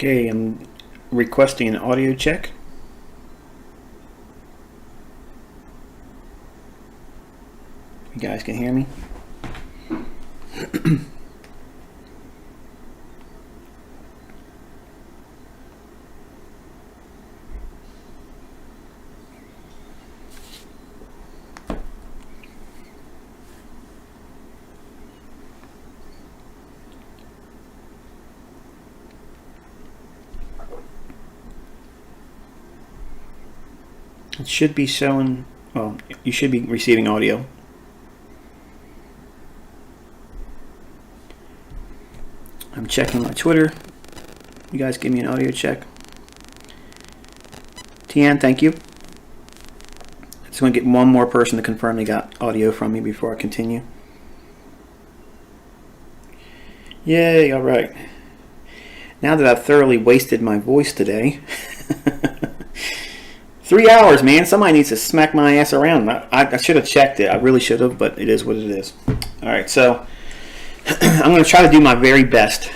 Okay, I'm requesting an audio check. You guys can hear me? It should be showing, well, you should be receiving audio. I'm checking my Twitter. You guys give me an audio check. Tian, thank you. I just want to get one more person to confirm they got audio from me before I continue. Yay, all right. Now that I've thoroughly wasted my voice today, 3 hours, man. Somebody needs to smack my ass around. I should have checked it. I really should have, but it is what it is. All right, so I'm going to try to do my very best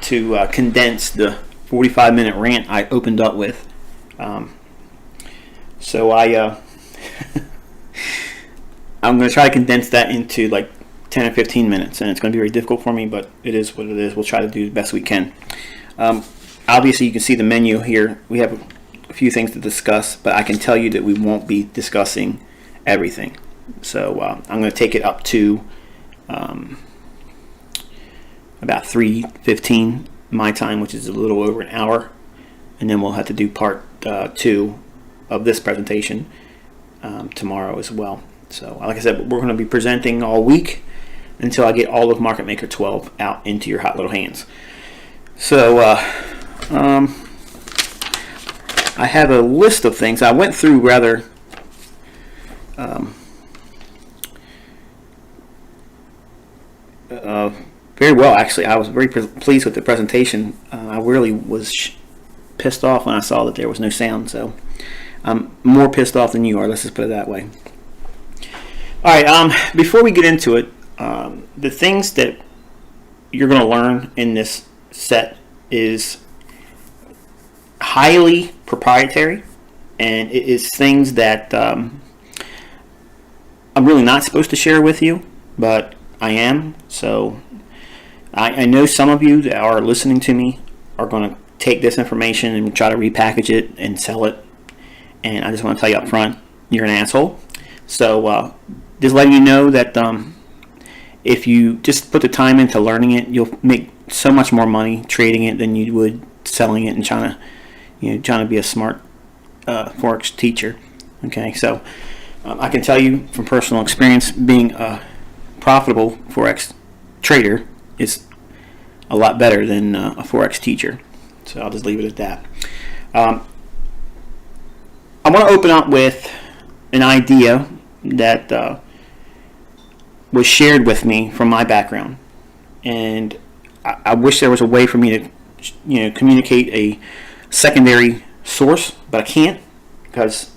to condense the 45-minute rant I opened up with. So I'm going to try to condense that into like 10 or 15 minutes, and it's going to be very difficult for me, but it is what it is. We'll try to do the best we can. Obviously, you can see the menu here. We have a few things to discuss, but I can tell you that we won't be discussing everything. So I'm going to take it up to about 3:15 my time, which is a little over an hour, and then we'll have to do part 2 of this presentation tomorrow as well. So like I said, we're going to be presenting all week until I get all of Market Maker 12 out into your hot little hands. So I have a list of things I went through rather very well, actually. I was very pleased with the presentation. I really was pissed off when I saw that there was no sound, so I'm more pissed off than you are, let's just put it that way. Alright, before we get into it, the things that you're going to learn in this set is highly proprietary, and it is things that I'm really not supposed to share with you, but I am. So I know some of you that are listening to me are going to take this information and try to repackage it and sell it, and I just want to tell you up front, you're an asshole. So just letting you know that if you just put the time into learning it, you'll make so much more money trading it than you would selling it and trying to be a smart Forex teacher. Okay, so I can tell you from personal experience, being a profitable Forex trader is a lot better than a Forex teacher. So I'll just leave it at that. I want to open up with an idea that was shared with me from my background, and I wish there was a way for me to communicate a secondary source, but I can't because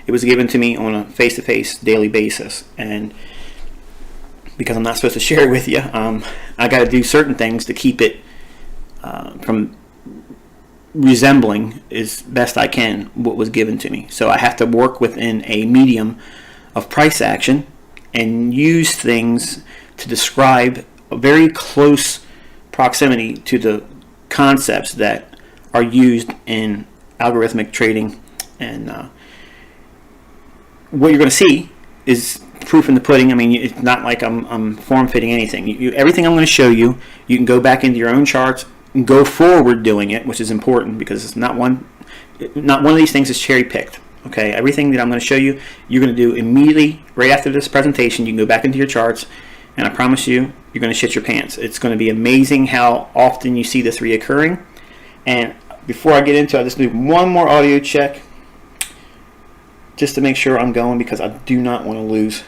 it was given to me on a face-to-face daily basis, and because I'm not supposed to share it with you, I got to do certain things to keep it from resembling as best I can what was given to me. So I have to work within a medium of price action and use things to describe a very close proximity to the concepts that are used in algorithmic trading. And what you're going to see is proof in the pudding. I mean, it's not like I'm form-fitting anything. Everything I'm going to show you, you can go back into your own charts and go forward doing it, which is important because it's not one of these things is cherry-picked. Okay, everything that I'm going to show you, you're going to do immediately right after this presentation. You can go back into your charts, and I promise you, you're going to shit your pants. It's going to be amazing how often you see this reoccurring. And before I get into it, I just need one more audio check just to make sure I'm going, because I do not want to lose.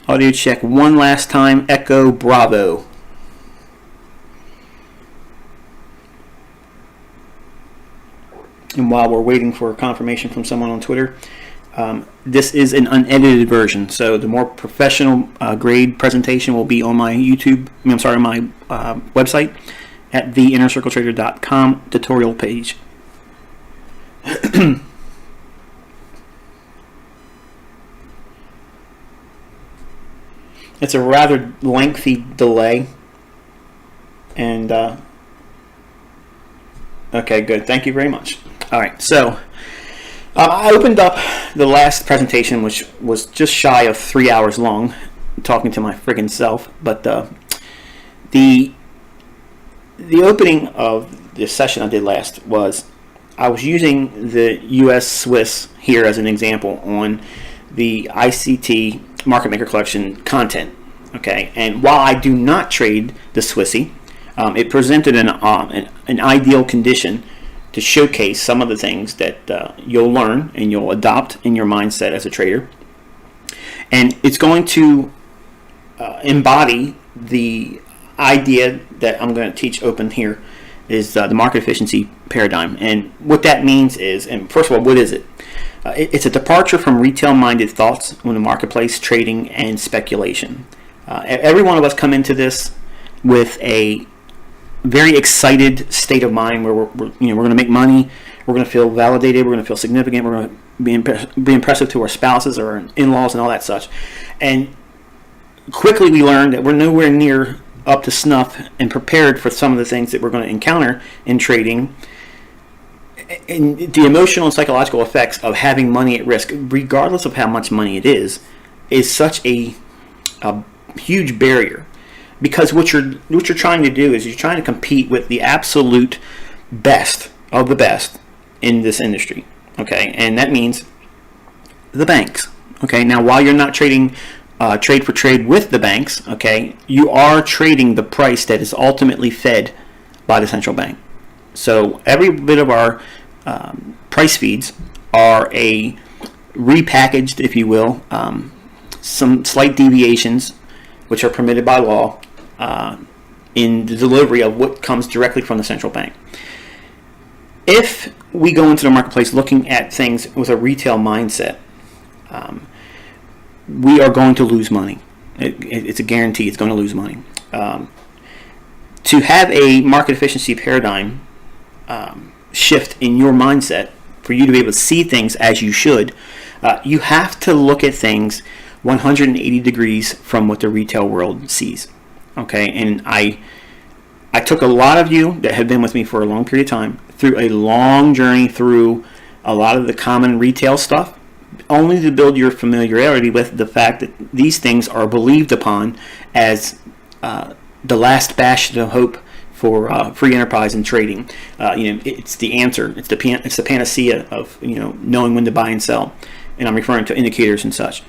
Audio check one last time. Echo Bravo. And while we're waiting for confirmation from someone on Twitter, This is an unedited version, so the more professional grade presentation will be on my my website at theinnercircletrader.com tutorial page. It's a rather lengthy delay, and okay, good. Thank you very much. All right, so I opened up the last presentation, which was just shy of 3 hours long, talking to my friggin' self. But the opening of the session I did last was I was using the U.S. Swiss here as an example on the ICT Market Maker Collection content. Okay, and while I do not trade the Swissy, it presented an ideal condition to showcase some of the things that you'll learn and you'll adopt in your mindset as a trader. And it's going to embody the idea that I'm going to teach open here is the market efficiency paradigm. And what that means is, and first of all, what is it? It's a departure from retail-minded thoughts on the marketplace, trading, and speculation. Every one of us come into this with a very excited state of mind where we're going to make money, we're going to feel validated, we're going to feel significant, we're going to be impressive to our spouses or our in-laws and all that such. And quickly we learn that we're nowhere near up to snuff and prepared for some of the things that we're going to encounter in trading. And the emotional and psychological effects of having money at risk, regardless of how much money it is such a huge barrier. Because what you're trying to do is you're trying to compete with the absolute best of the best in this industry. Okay, and that means the banks. Okay, now while you're not trading trade for trade with the banks, okay, you are trading the price that is ultimately fed by the central bank. So every bit of our price feeds are a repackaged, if you will, some slight deviations which are permitted by law in the delivery of what comes directly from the central bank. If we go into the marketplace looking at things with a retail mindset, we are going to lose money. It's a guarantee it's going to lose money. To have a market efficiency paradigm shift in your mindset, for you to be able to see things as you should, you have to look at things 180 degrees from what the retail world sees. Okay, and I took a lot of you that have been with me for a long period of time through a long journey through a lot of the common retail stuff, only to build your familiarity with the fact that these things are believed upon as the last bastion of hope for free enterprise and trading. It's the answer. It's the panacea of knowing when to buy and sell. And I'm referring to indicators and such.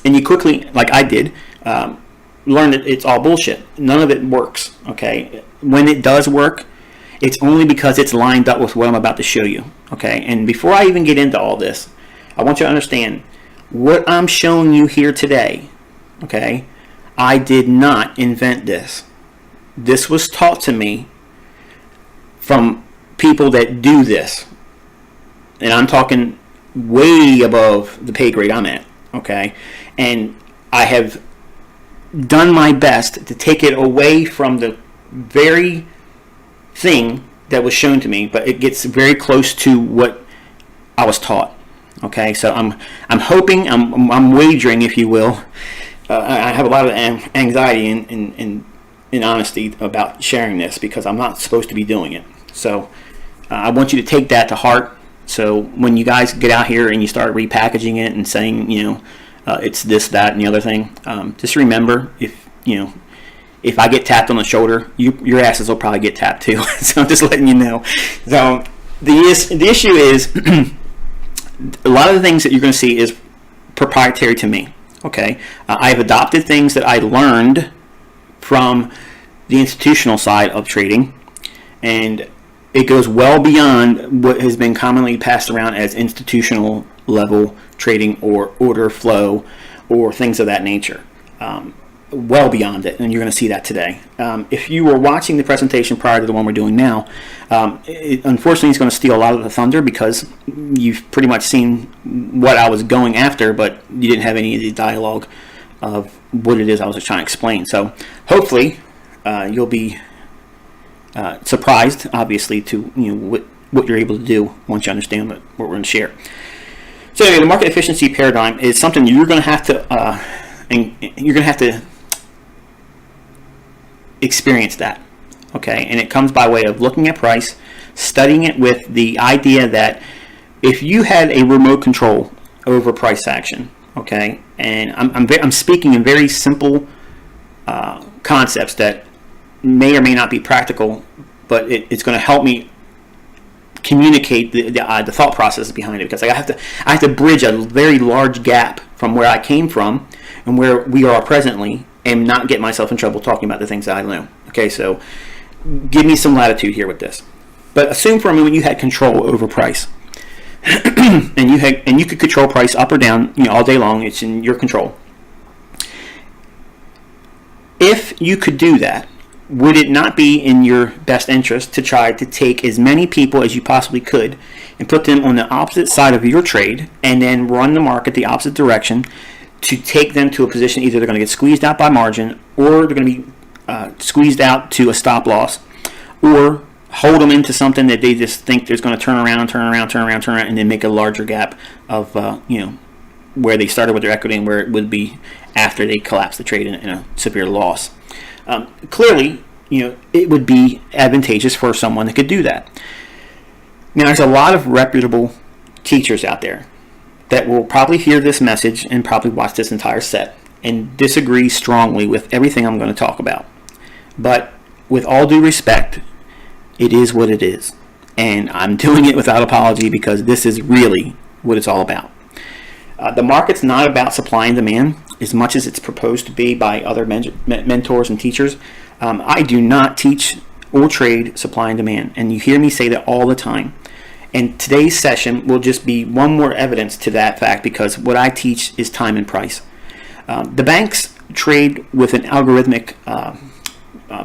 And you quickly, like I did, learn that it's all bullshit. None of it works. Okay, when it does work, it's only because it's lined up with what I'm about to show you. Okay, and before I even get into all this, I want you to understand what I'm showing you here today. Okay, I did not invent this. This was taught to me from people that do this, and I'm talking way above the pay grade I'm at. Okay, and I have done my best to take it away from the very thing that was shown to me, but it gets very close to what I was taught. Okay, so I'm hoping, I'm wagering, if you will. I have a lot of anxiety and honesty about sharing this because I'm not supposed to be doing it. So I want you to take that to heart. So when you guys get out here and you start repackaging it and saying, it's this, that, and the other thing, just remember, if I get tapped on the shoulder, your asses will probably get tapped too. So I'm just letting you know. So the issue is a lot of the things that you're going to see is proprietary to me. Okay, I've adopted things that I learned from the institutional side of trading, and it goes well beyond what has been commonly passed around as institutional level trading or order flow or things of that nature. well beyond it, and you're going to see that today. If you were watching the presentation prior to the one we're doing now, unfortunately it's going to steal a lot of the thunder because you've pretty much seen what I was going after, but you didn't have any of the dialogue of what it is I was trying to explain. So hopefully you'll be surprised, obviously, to what you're able to do once you understand what we're going to share. So anyway, the market efficiency paradigm is something you're going to have to experience that, okay? And it comes by way of looking at price, studying it with the idea that if you had a remote control over price action, okay, and I'm speaking in very simple concepts that may or may not be practical, but it's going to help me communicate the thought process behind it, because I have to bridge a very large gap from where I came from and where we are presently, and not get myself in trouble talking about the things that I know. Okay, so give me some latitude here with this. But assume for a moment you had control over price, and you could control price up or down, all day long. It's in your control. If you could do that, would it not be in your best interest to try to take as many people as you possibly could and put them on the opposite side of your trade, and then run the market the opposite direction to take them to a position either they're going to get squeezed out by margin, or they're going to be squeezed out to a stop loss, or hold them into something that they just think is going to turn around, and then make a larger gap of where they started with their equity and where it would be after they collapse the trade in a severe loss. Clearly, it would be advantageous for someone that could do that. Now, there's a lot of reputable teachers out there that will probably hear this message and probably watch this entire set and disagree strongly with everything I'm going to talk about. But with all due respect, it is what it is. And I'm doing it without apology, because this is really what it's all about. The market's not about supply and demand as much as it's proposed to be by other mentors and teachers. I do not teach or trade supply and demand, and you hear me say that all the time. And today's session will just be one more evidence to that fact, because what I teach is time and price. The banks trade with an algorithmic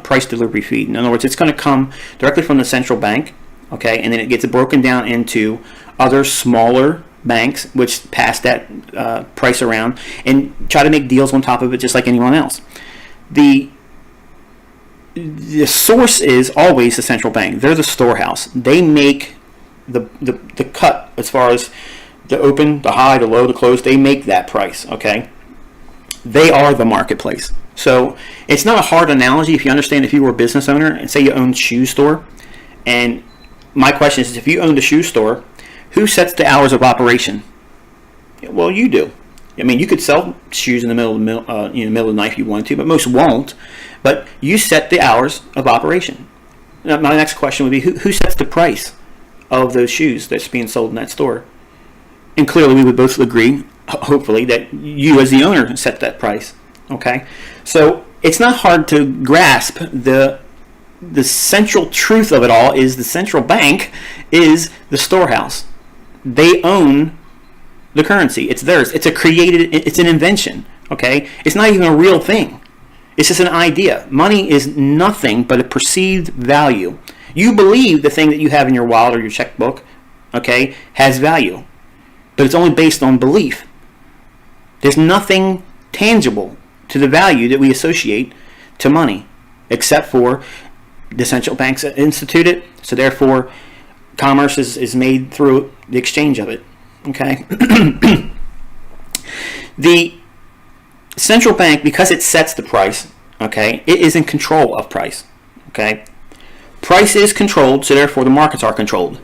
price delivery feed. In other words, it's going to come directly from the central bank, okay, and then it gets broken down into other smaller banks which pass that price around and try to make deals on top of it, just like anyone else. The source is always the central bank. They're the storehouse. They make the cut as far as the open, the high, the low, the close. They make that price, okay? They are the marketplace. So it's not a hard analogy if you understand. If you were a business owner and say you owned a shoe store, and my question is, if you owned a shoe store, who sets the hours of operation? Well, you do. I mean, you could sell shoes in the middle of the night if you wanted to, but most won't. But you set the hours of operation. Now, my next question would be, who sets the price of those shoes that's being sold in that store? And clearly we would both agree, hopefully, that you as the owner set that price. Okay? So it's not hard to grasp the central truth of it all is the central bank is the storehouse. They own the currency. It's theirs. It's an invention. Okay? It's not even a real thing. It's just an idea. Money is nothing but a perceived value. You believe the thing that you have in your wallet or your checkbook, okay, has value. But it's only based on belief. There's nothing tangible to the value that we associate to money, except for the central banks that institute it. So therefore, commerce is made through the exchange of it. Okay? The central bank, because it sets the price, okay, it is in control of price. Okay? Price is controlled, so therefore the markets are controlled.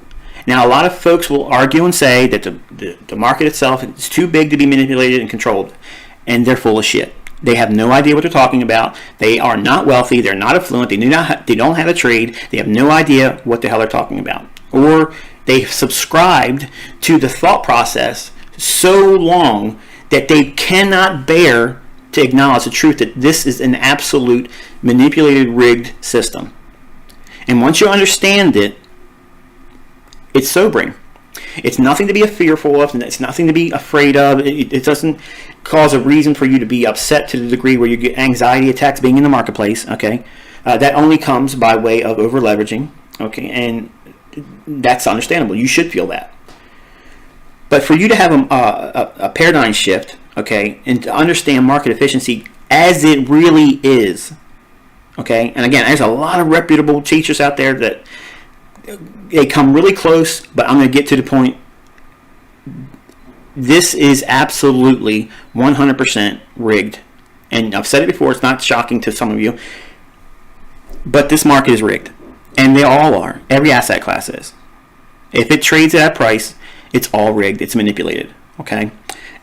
Now, a lot of folks will argue and say that the market itself is too big to be manipulated and controlled, and they're full of shit. They have no idea what they're talking about. They are not wealthy. They're not affluent. They don't have a trade. They have no idea what the hell they're talking about. Or they've subscribed to the thought process so long that they cannot bear to acknowledge the truth that this is an absolute manipulated, rigged system. And once you understand it, it's sobering. It's nothing to be fearful of, and it's nothing to be afraid of. It doesn't cause a reason for you to be upset to the degree where you get anxiety attacks being in the marketplace. Okay, that only comes by way of over leveraging. Okay, and that's understandable. You should feel that. But for you to have a paradigm shift, okay, and to understand market efficiency as it really is, okay, and again, there's a lot of reputable teachers out there that they come really close, but I'm going to get to the point. This is absolutely 100% rigged. And I've said it before, it's not shocking to some of you, but this market is rigged. And they all are. Every asset class is. If it trades at that price, it's all rigged. It's manipulated. Okay?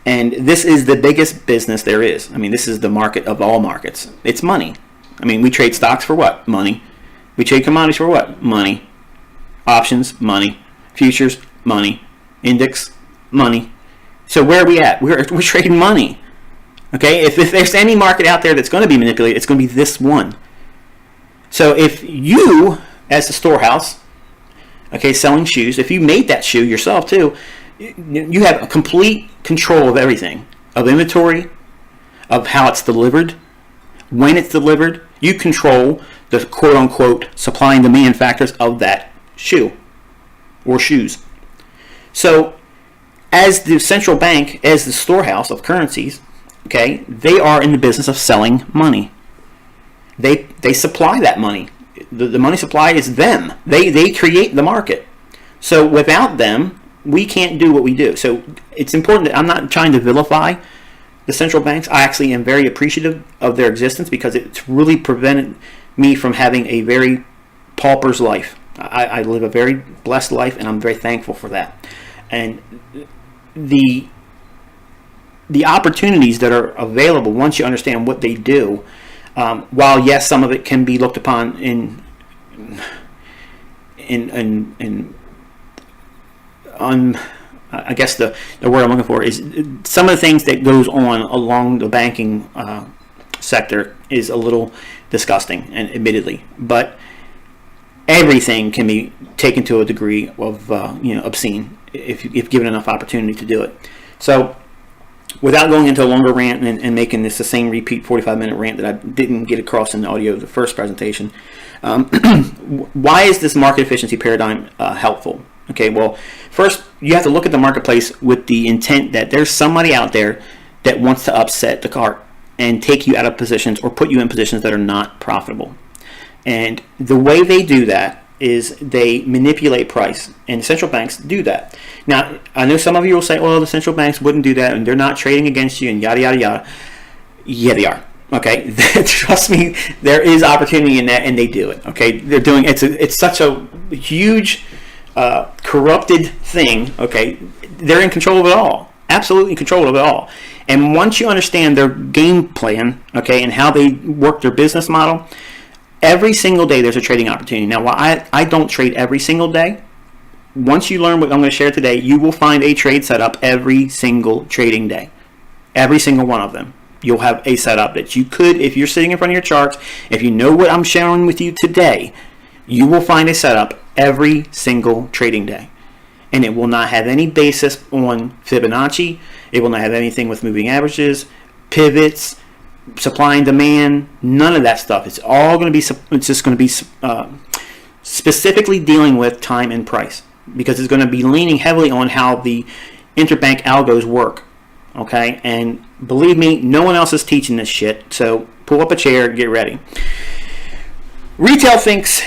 And this is the biggest business there is. I mean, this is the market of all markets. It's money. I mean, we trade stocks for what? Money. We trade commodities for what? Money. Options, money. Futures, money. Index, money. So where are we at? We're trading money. Okay? If there's any market out there that's going to be manipulated, it's going to be this one. So if you, as the storehouse, okay, selling shoes, if you made that shoe yourself too, you have a complete control of everything. Of inventory, of how it's delivered, when it's delivered. You control the quote-unquote supply and demand factors of that shoe or shoes. So as the central bank, as the storehouse of currencies, okay, they are in the business of selling money. They supply that money. The money supply is them. They create the market. So without them, we can't do what we do. So it's important that I'm not trying to vilify the central banks. I actually am very appreciative of their existence because it's really prevented me from having a very pauper's life. I live a very blessed life, and I'm very thankful for that. And the opportunities that are available once you understand what they do, while yes, some of it can be looked upon in I guess the word I'm looking for is some of the things that goes on along the banking sector is a little disgusting, and admittedly, but everything can be taken to a degree of obscene if given enough opportunity to do it. So without going into a longer rant and making this the same repeat 45-minute rant that I didn't get across in the audio of the first presentation, why is this market efficiency paradigm helpful? Okay, well, first you have to look at the marketplace with the intent that there's somebody out there that wants to upset the cart and take you out of positions or put you in positions that are not profitable. And the way they do that is they manipulate price, and central banks do that. Now, I know some of you will say, "Oh, the central banks wouldn't do that, and they're not trading against you," and yada yada yada. Yeah, they are. Okay, trust me, there is opportunity in that, and they do it. Okay, they're doing it's such a huge corrupted thing. Okay, they're in control of it all, absolutely in control of it all. And once you understand their game plan, okay, and how they work their business model, every single day there's a trading opportunity. Now, while I don't trade every single day, once you learn what I'm going to share today, you will find a trade setup every single trading day. Every single one of them. You'll have a setup that you could, if you're sitting in front of your charts, if you know what I'm sharing with you today, you will find a setup every single trading day. And it will not have any basis on Fibonacci. It will not have anything with moving averages, pivots, supply and demand, none of that stuff. It's all going to be, it's just going to be specifically dealing with time and price, because it's going to be leaning heavily on how the interbank algos work. Okay, and believe me, no one else is teaching this shit, so pull up a chair, get ready. Retail thinks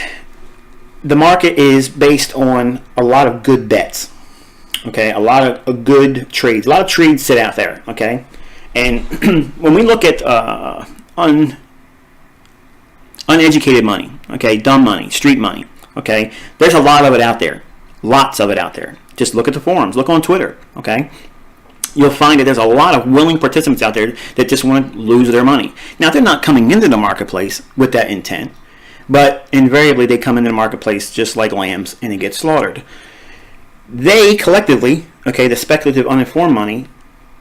the market is based on a lot of good bets. Okay, a lot of good trades. A lot of trades sit out there. Okay, and when we look at uneducated money, okay, dumb money, street money, okay, there's a lot of it out there. Lots of it out there. Just look at the forums. Look on Twitter. Okay. You'll find that there's a lot of willing participants out there that just want to lose their money. Now, they're not coming into the marketplace with that intent, but invariably they come into the marketplace just like lambs and they get slaughtered. They collectively, okay, the speculative uninformed money,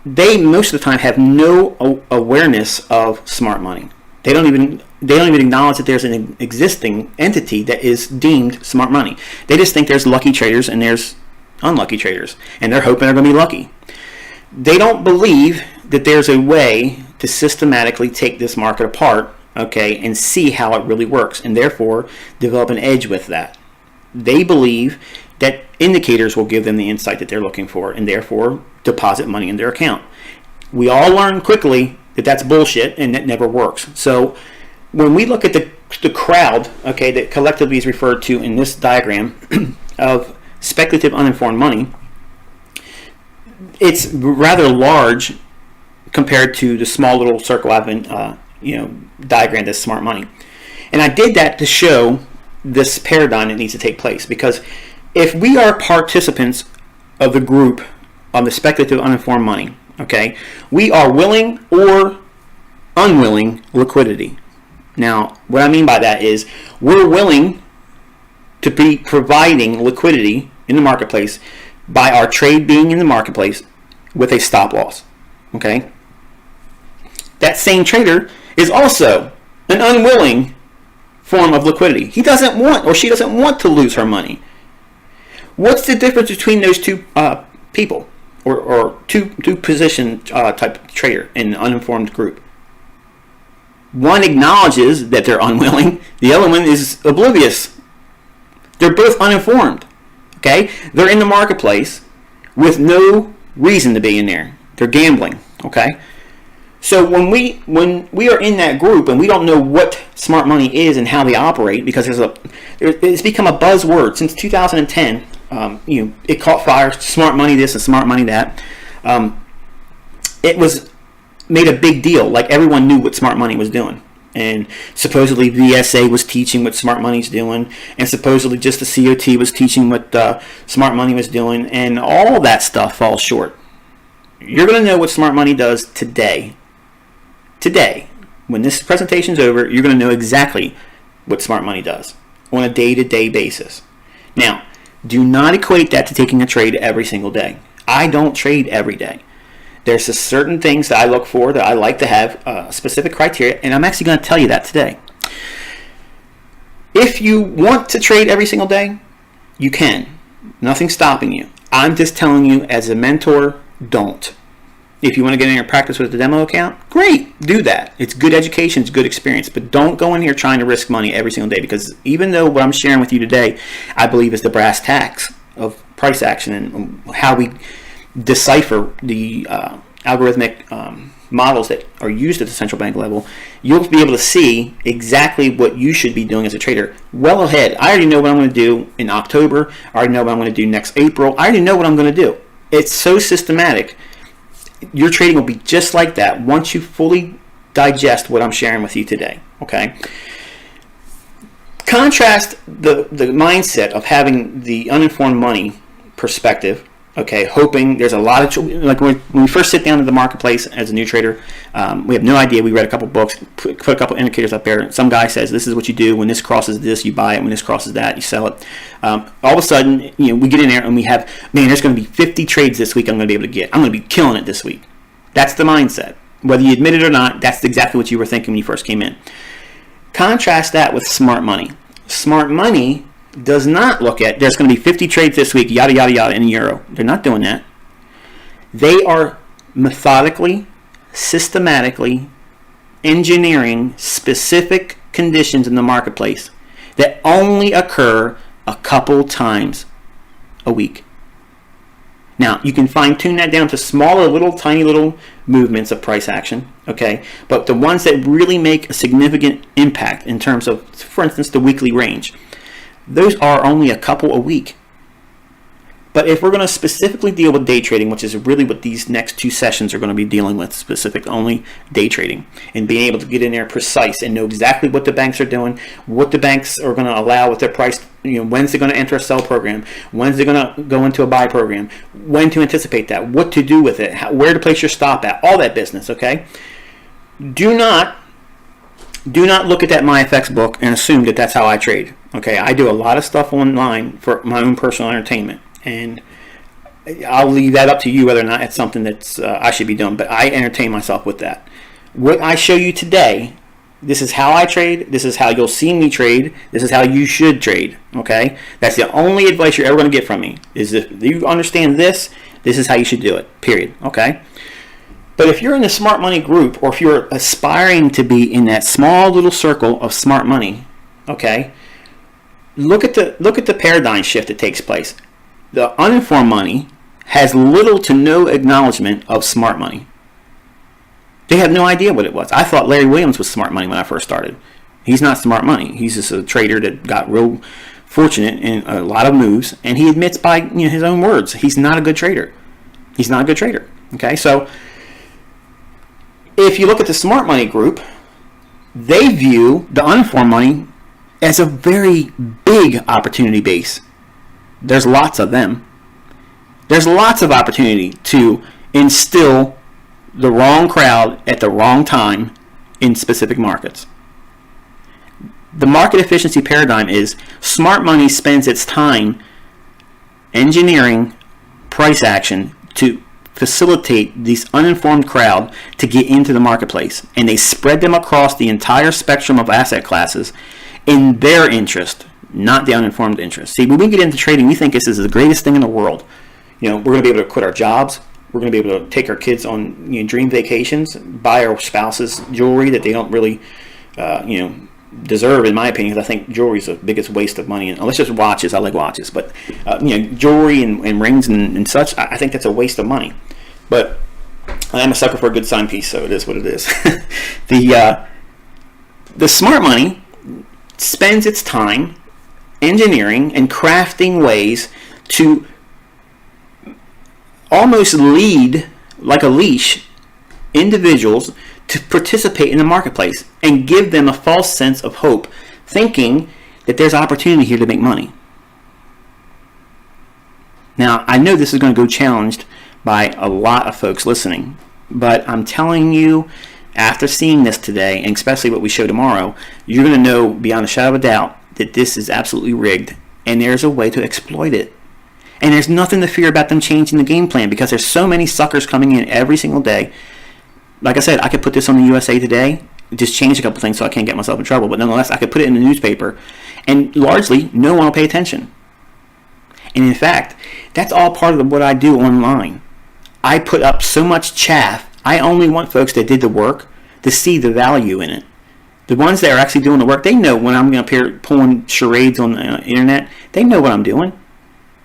they most of the time have no awareness of smart money. They don't even acknowledge that there's an existing entity that is deemed smart money. They just think there's lucky traders and there's unlucky traders, and they're hoping they're going to be lucky. They don't believe that there's a way to systematically take this market apart, okay, and see how it really works, and therefore develop an edge with that. They believe that indicators will give them the insight that they're looking for, and therefore deposit money in their account. We all learn quickly that that's bullshit and that never works. So when we look at the crowd, okay, that collectively is referred to in this diagram of speculative uninformed money, it's rather large compared to the small little circle I've been diagram that's smart money. And I did that to show this paradigm that needs to take place, because if we are participants of the group on the speculative uninformed money, okay, we are willing or unwilling liquidity. Now, what I mean by that is we're willing to be providing liquidity in the marketplace by our trade being in the marketplace with a stop loss. Okay? That same trader is also an unwilling form of liquidity. He doesn't want, or she doesn't want to lose her money. What's the difference between those two people, or two position type trader in an uninformed group? One acknowledges that they're unwilling. The other one is oblivious. They're both uninformed. Okay? They're in the marketplace with no reason to be in there. They're gambling. Okay? So when we are in that group and we don't know what smart money is and how they operate, because it's become a buzzword since 2010. It caught fire. Smart money this and smart money that. It was made a big deal. Like everyone knew what smart money was doing. And supposedly VSA was teaching what smart money's doing, and supposedly just the COT was teaching what smart money was doing, and all that stuff falls short. You're going to know what smart money does today. Today, when this presentation's over, you're going to know exactly what smart money does on a day-to-day basis. Now, do not equate that to taking a trade every single day. I don't trade every day. There's just certain things that I look for, that I like to have specific criteria, and I'm actually going to tell you that today. If you want to trade every single day, you can. Nothing's stopping you. I'm just telling you, as a mentor, don't. If you want to get in your practice with the demo account, great, do that. It's good education, it's good experience, but don't go in here trying to risk money every single day, because even though what I'm sharing with you today, I believe is the brass tacks of price action and how we decipher the algorithmic models that are used at the central bank level, you'll be able to see exactly what you should be doing as a trader well ahead. I already know what I'm going to do in October. I already know what I'm going to do next April. I already know what I'm going to do. It's so systematic. Your trading will be just like that once you fully digest what I'm sharing with you today. Okay? Contrast the mindset of having the uninformed money perspective, okay, hoping there's a lot of, like when we first sit down in the marketplace as a new trader, we have no idea. We read a couple books, put a couple indicators up there. Some guy says, this is what you do. When this crosses this, you buy it. When this crosses that, you sell it. All of a sudden, we get in there and we have, man, there's going to be 50 trades this week I'm going to be able to get. I'm going to be killing it this week. That's the mindset. Whether you admit it or not, that's exactly what you were thinking when you first came in. Contrast that with smart money. Smart money does not look at, there's going to be 50 trades this week, yada, yada, yada, in a euro. They're not doing that. They are methodically, systematically engineering specific conditions in the marketplace that only occur a couple times a week. Now, you can fine-tune that down to smaller, little, tiny little movements of price action, okay? But the ones that really make a significant impact in terms of, for instance, the weekly range, those are only a couple a week. But if we're going to specifically deal with day trading, which is really what these next two sessions are going to be dealing with, specific only day trading, and being able to get in there precise and know exactly what the banks are doing, what the banks are going to allow with their price, when's they're going to enter a sell program, when's they're going to go into a buy program, when to anticipate that, what to do with it, where to place your stop at, all that business, okay? Do not look at that MyFX book and assume that that's how I trade. Okay, I do a lot of stuff online for my own personal entertainment, and I'll leave that up to you whether or not it's something that's I should be doing, but I entertain myself with that. What I show you today This is how I trade. This is how you'll see me trade. This is how you should trade. Okay? That's the only advice you're ever going to get from me. Is if you understand this, this is how you should do it. Period. Okay? But if you're in the smart money group, or if you're aspiring to be in that small little circle of smart money, okay, look at the paradigm shift that takes place. The uninformed money has little to no acknowledgement of smart money. They have no idea what it was. I thought Larry Williams was smart money when I first started. He's not smart money. He's just a trader that got real fortunate in a lot of moves, and he admits by his own words, he's not a good trader. He's not a good trader. Okay, so if you look at the smart money group, they view the uninformed money as a very big opportunity base. There's lots of them. There's lots of opportunity to instill the wrong crowd at the wrong time in specific markets. The market efficiency paradigm is smart money spends its time engineering price action to facilitate this uninformed crowd to get into the marketplace, and they spread them across the entire spectrum of asset classes in their interest, not the uninformed interest. See, when we get into trading, we think this is the greatest thing in the world. We're going to be able to quit our jobs. We're going to be able to take our kids on dream vacations, buy our spouses jewelry that they don't really, deserve, in my opinion. Because I think jewelry is the biggest waste of money. Unless just watches, I like watches, but jewelry and rings and such, I think that's a waste of money. But I am a sucker for a good timepiece, so it is what it is. The smart money spends its time engineering and crafting ways to almost lead, like a leash, individuals to participate in the marketplace and give them a false sense of hope, thinking that there's opportunity here to make money. Now, I know this is going to go challenged by a lot of folks listening, but I'm telling you, after seeing this today, and especially what we show tomorrow, you're going to know beyond a shadow of a doubt that this is absolutely rigged, and there's a way to exploit it. And there's nothing to fear about them changing the game plan, because there's so many suckers coming in every single day. Like I said, I could put this on the USA Today, just change a couple things so I can't get myself in trouble. But nonetheless, I could put it in the newspaper, and largely, no one will pay attention. And in fact, that's all part of what I do online. I put up so much chaff. I only want folks that did the work to see the value in it. The ones that are actually doing the work, they know when I'm up here pulling charades on the internet, they know what I'm doing.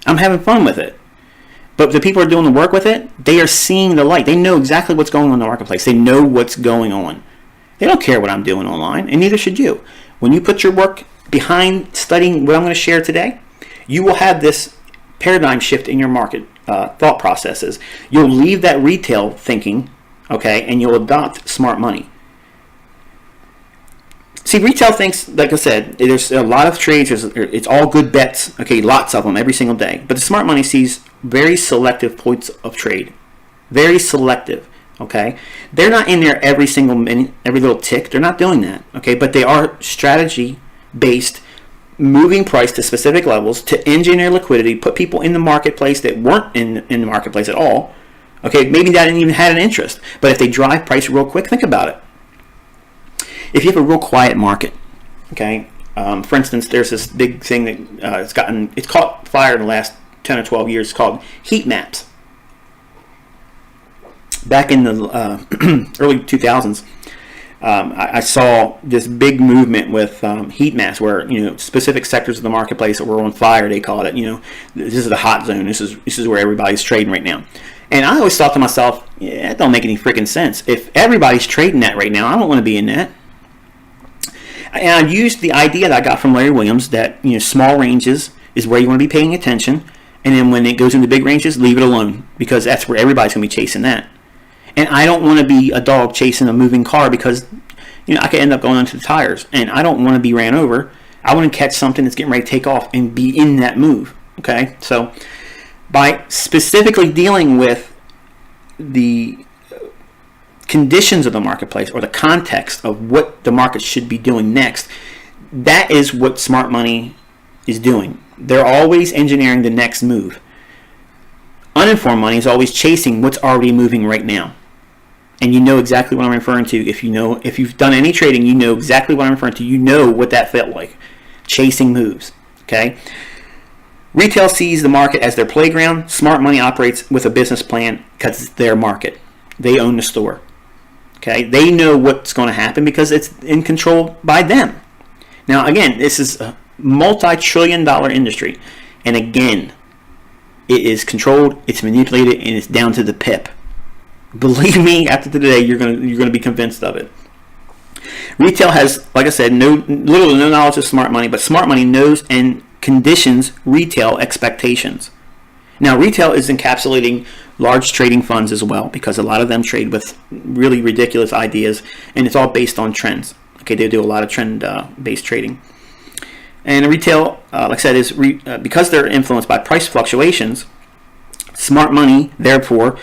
I'm having fun with it. But the people who are doing the work with it, they are seeing the light. They know exactly what's going on in the marketplace. They know what's going on. They don't care what I'm doing online, and neither should you. When you put your work behind studying what I'm going to share today, you will have this paradigm shift in your market thought processes. You'll leave that retail thinking, okay, and you'll adopt smart money. See, retail thinks, like I said, there's a lot of trades. It's all good bets. Okay, lots of them every single day. But the smart money sees very selective points of trade. Very selective. Okay, they're not in there every single minute, every little tick. They're not doing that. Okay, but they are strategy-based, moving price to specific levels to engineer liquidity, put people in the marketplace that weren't in the marketplace at all. Okay, maybe that didn't even had an interest. But if they drive price real quick, think about it. If you have a real quiet market, okay, for instance, there's this big thing that it's caught fire in the last 10 or 12 years called heat maps. Back in the early 2000s, I saw this big movement with heat maps where specific sectors of the marketplace that were on fire. They called it. This is the hot zone. This is where everybody's trading right now. And I always thought to myself, yeah, that don't make any freaking sense. If everybody's trading that right now, I don't want to be in that. And I used the idea that I got from Larry Williams that small ranges is where you want to be paying attention, and then when it goes into big ranges, leave it alone, because that's where everybody's going to be chasing that. And I don't want to be a dog chasing a moving car, because I could end up going onto the tires, and I don't want to be ran over. I want to catch something that's getting ready to take off and be in that move. Okay, so by specifically dealing with the conditions of the marketplace or the context of what the market should be doing next, that is what smart money is doing. They're always engineering the next move. Uninformed money is always chasing what's already moving right now. And you know exactly what I'm referring to. If you've done any trading, you know exactly what I'm referring to. You know what that felt like. Chasing moves. Okay? Retail sees the market as their playground. Smart money operates with a business plan because it's their market. They own the store. Okay? They know what's going to happen because it's in control by them. Now, again, this is a multi-trillion-dollar industry. And again, it is controlled, it's manipulated, and it's down to the pip. Believe me, after today, you're going to be convinced of it. Retail has, like I said, little to no knowledge of smart money, but smart money knows and conditions retail expectations. Now, retail is encapsulating large trading funds as well, because a lot of them trade with really ridiculous ideas, and it's all based on trends. Okay, they do a lot of trend-based trading. And retail, like I said, is because they're influenced by price fluctuations, smart money, therefore,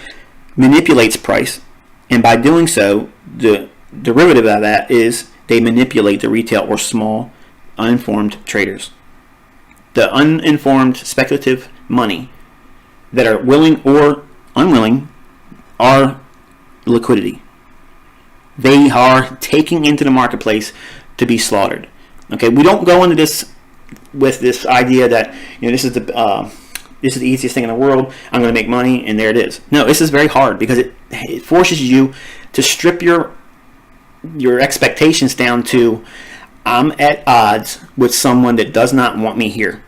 manipulates price, and by doing so, the derivative of that is they manipulate the retail or small, uninformed traders. The uninformed, speculative money that are willing or unwilling are liquidity. They are taking into the marketplace to be slaughtered. Okay, we don't go into this with this idea that this is the easiest thing in the world. I'm going to make money, and there it is. No, this is very hard because it forces you to strip your expectations down to, I'm at odds with someone that does not want me here.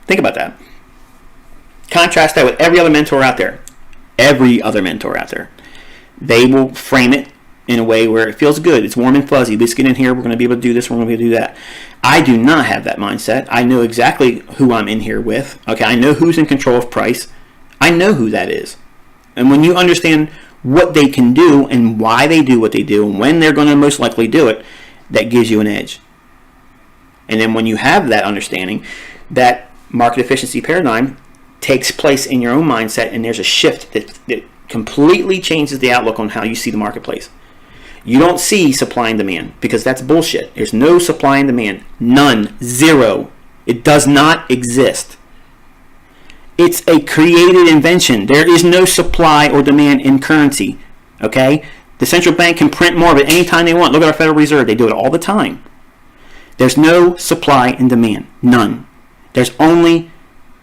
Think about that. Contrast that with every other mentor out there. Every other mentor out there. They will frame it in a way where it feels good. It's warm and fuzzy. Let's get in here. We're going to be able to do this. We're going to be able to do that. I do not have that mindset. I know exactly who I'm in here with. Okay, I know who's in control of price. I know who that is. And when you understand what they can do and why they do what they do and when they're going to most likely do it, that gives you an edge. And then when you have that understanding, that market efficiency paradigm takes place in your own mindset, and there's a shift that completely changes the outlook on how you see the marketplace. You don't see supply and demand because that's bullshit. There's no supply and demand. None. Zero. It does not exist. It's a created invention. There is no supply or demand in currency. Okay? The central bank can print more of it anytime they want. Look at our Federal Reserve. They do it all the time. There's no supply and demand. None. There's only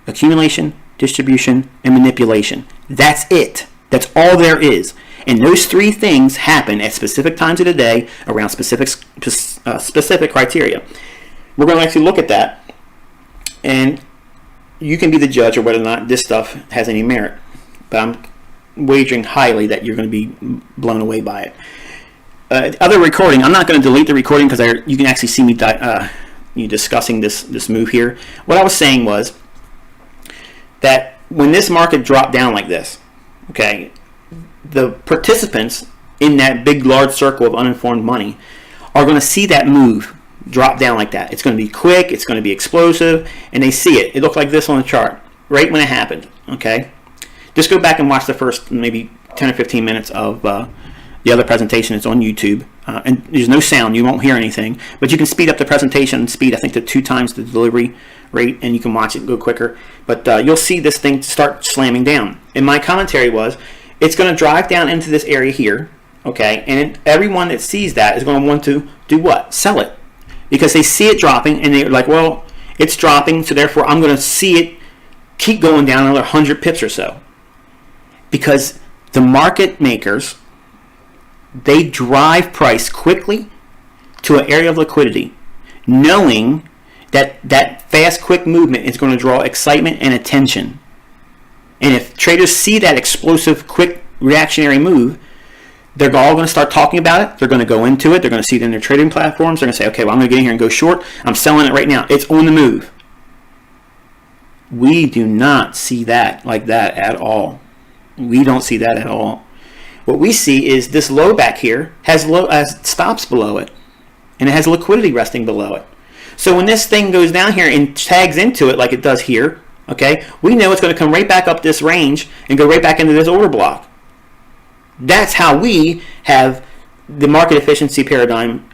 accumulation, distribution, and manipulation. That's it. That's all there is. And those three things happen at specific times of the day around specific criteria. We're going to actually look at that, and you can be the judge of whether or not this stuff has any merit. But I'm wagering highly that you're going to be blown away by it. Other recording, I'm not going to delete the recording because you can actually see me discussing this move here. What I was saying was that when this market dropped down like this, okay, the participants in that big, large circle of uninformed money are going to see that move drop down like that. It's going to be quick. It's going to be explosive. And they see it. It looked like this on the chart right when it happened. Okay? Just go back and watch the first maybe 10 or 15 minutes of the other presentation. It's on YouTube. And there's no sound. You won't hear anything. But you can speed up the presentation speed, I think, to 2 times the delivery rate, and you can watch it go quicker. But you'll see this thing start slamming down. And my commentary was, it's going to drive down into this area here, okay? And everyone that sees that is going to want to do what? Sell it. Because they see it dropping, and they're like, well, it's dropping, so therefore I'm going to see it keep going down another 100 pips or so. Because the market makers, they drive price quickly to an area of liquidity, knowing that that fast, quick movement is going to draw excitement and attention. And if traders see that explosive, quick, reactionary move, they're all going to start talking about it. They're going to go into it. They're going to see it in their trading platforms. They're going to say, okay, well, I'm going to get in here and go short. I'm selling it right now. It's on the move. We do not see that like that at all. We don't see that at all. What we see is this low back here has stops below it, and it has liquidity resting below it. So when this thing goes down here and tags into it like it does here, okay, we know it's going to come right back up this range and go right back into this order block. That's how we have the market efficiency paradigm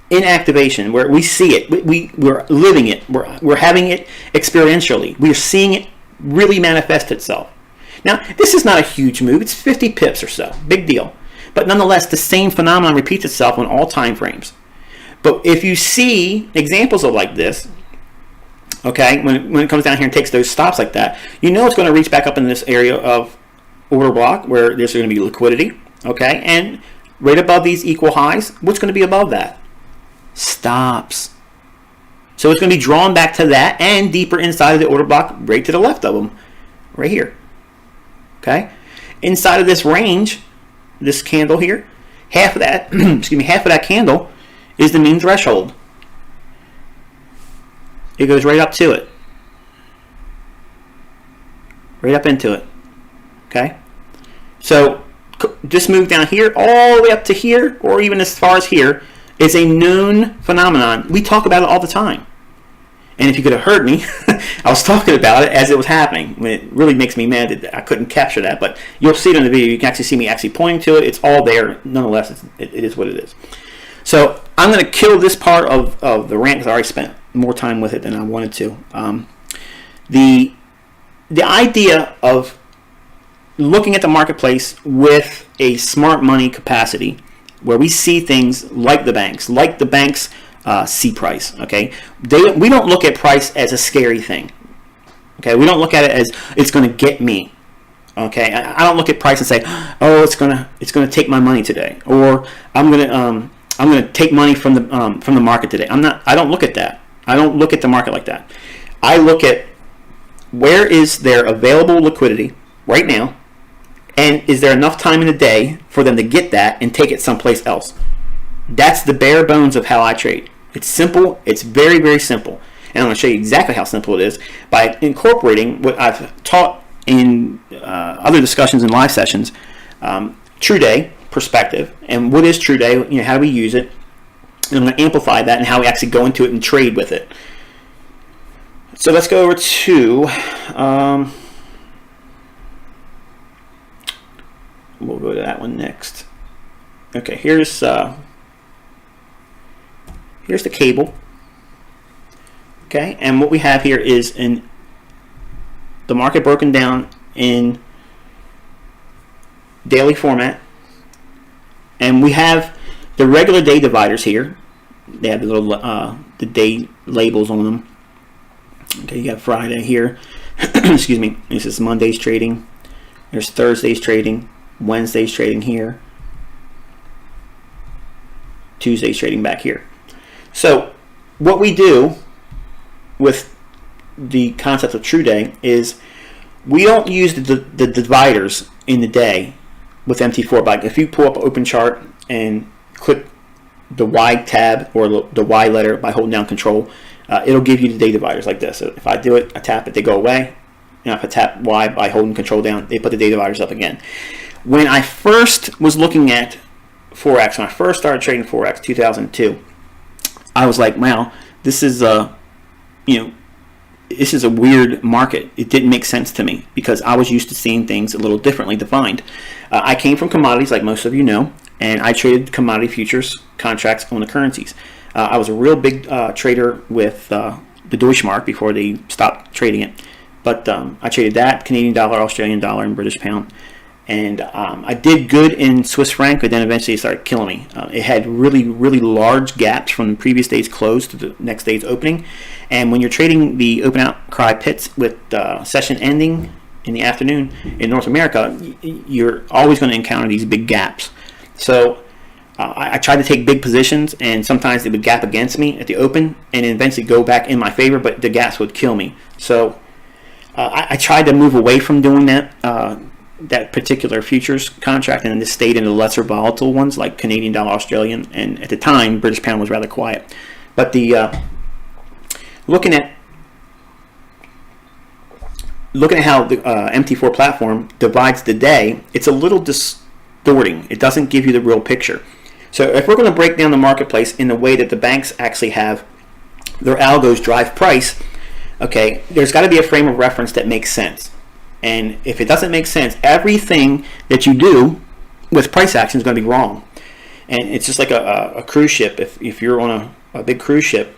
in activation, where we see it, we're living it, we're having it experientially, we're seeing it really manifest itself. Now, this is not a huge move. It's 50 pips or so. Big deal. But nonetheless, the same phenomenon repeats itself on all time frames. But if you see examples of like this, okay, when it comes down here and takes those stops like that, you know it's going to reach back up in this area of order block where there's going to be liquidity, okay? And right above these equal highs, what's going to be above that? Stops. So it's going to be drawn back to that and deeper inside of the order block right to the left of them, right here, okay? Inside of this range, this candle here, half of that, excuse me, half of that candle is the mean threshold. It goes right up to it. Right up into it. Okay? So this move down here, all the way up to here, or even as far as here, is a known phenomenon. We talk about it all the time. And if you could have heard me, I was talking about it as it was happening. It really makes me mad that I couldn't capture that, but you'll see it in the video. You can actually see me actually pointing to it. It's all there. Nonetheless, it is what it is. So I'm going to kill this part of the rant because I already spent more time with it than I wanted to. The idea of looking at the marketplace with a smart money capacity where we see things like the banks see price. Okay, we don't look at price as a scary thing. Okay, we don't look at it as it's going to get me. Okay, I don't look at price and say, oh, it's gonna take my money today, or I'm gonna take money from the market today. I don't look at that. I don't look at the market like that. I look at where is there available liquidity right now, and is there enough time in the day for them to get that and take it someplace else. That's the bare bones of how I trade. It's simple. It's very, very simple. And I'm going to show you exactly how simple it is by incorporating what I've taught in other discussions and live sessions, true day perspective, and what is true day, how do we use it, and I'm going to amplify that and how we actually go into it and trade with it. So let's go over to, we'll go to that one next. Okay, here's the cable. Okay, and what we have here is the market broken down in daily format, and we have the regular day dividers here. They have the little the day labels on them. Okay, you got Friday here. Excuse me. This is Monday's trading. There's Thursday's trading. Wednesday's trading here. Tuesday's trading back here. So what we do with the concept of true day is we don't use the dividers in the day with MT4. But if you pull up an open chart and click the Y tab or the Y letter by holding down Control, it'll give you the day dividers like this. So if I do it, I tap it, they go away. If I tap Y by holding Control down, they put the day dividers up again. When I first was looking at Forex, when I first started trading Forex, 2002, I was like, wow, this is this is a weird market. It didn't make sense to me because I was used to seeing things a little differently defined. I came from commodities, like most of you know, and I traded commodity futures contracts on the currencies. I was a real big trader with the Deutschmark before they stopped trading it. But I traded that, Canadian dollar, Australian dollar, and British pound. And I did good in Swiss franc, but then eventually it started killing me. It had really, really large gaps from the previous day's close to the next day's opening. And when you're trading the open outcry pits with session ending in the afternoon in North America, you're always going to encounter these big gaps. So I tried to take big positions, and sometimes they would gap against me at the open and eventually go back in my favor, but the gaps would kill me. So I tried to move away from doing that particular futures contract and just stayed in the lesser volatile ones like Canadian dollar, Australian, and at the time British pound was rather quiet. But the looking at how the MT4 platform divides the day, it's a little distorting. It doesn't give you the real picture. So if we're going to break down the marketplace in the way that the banks actually have their algos drive price, okay, there's got to be a frame of reference that makes sense. And if it doesn't make sense, everything that you do with price action is going to be wrong. And it's just like a cruise ship. If you're on a big cruise ship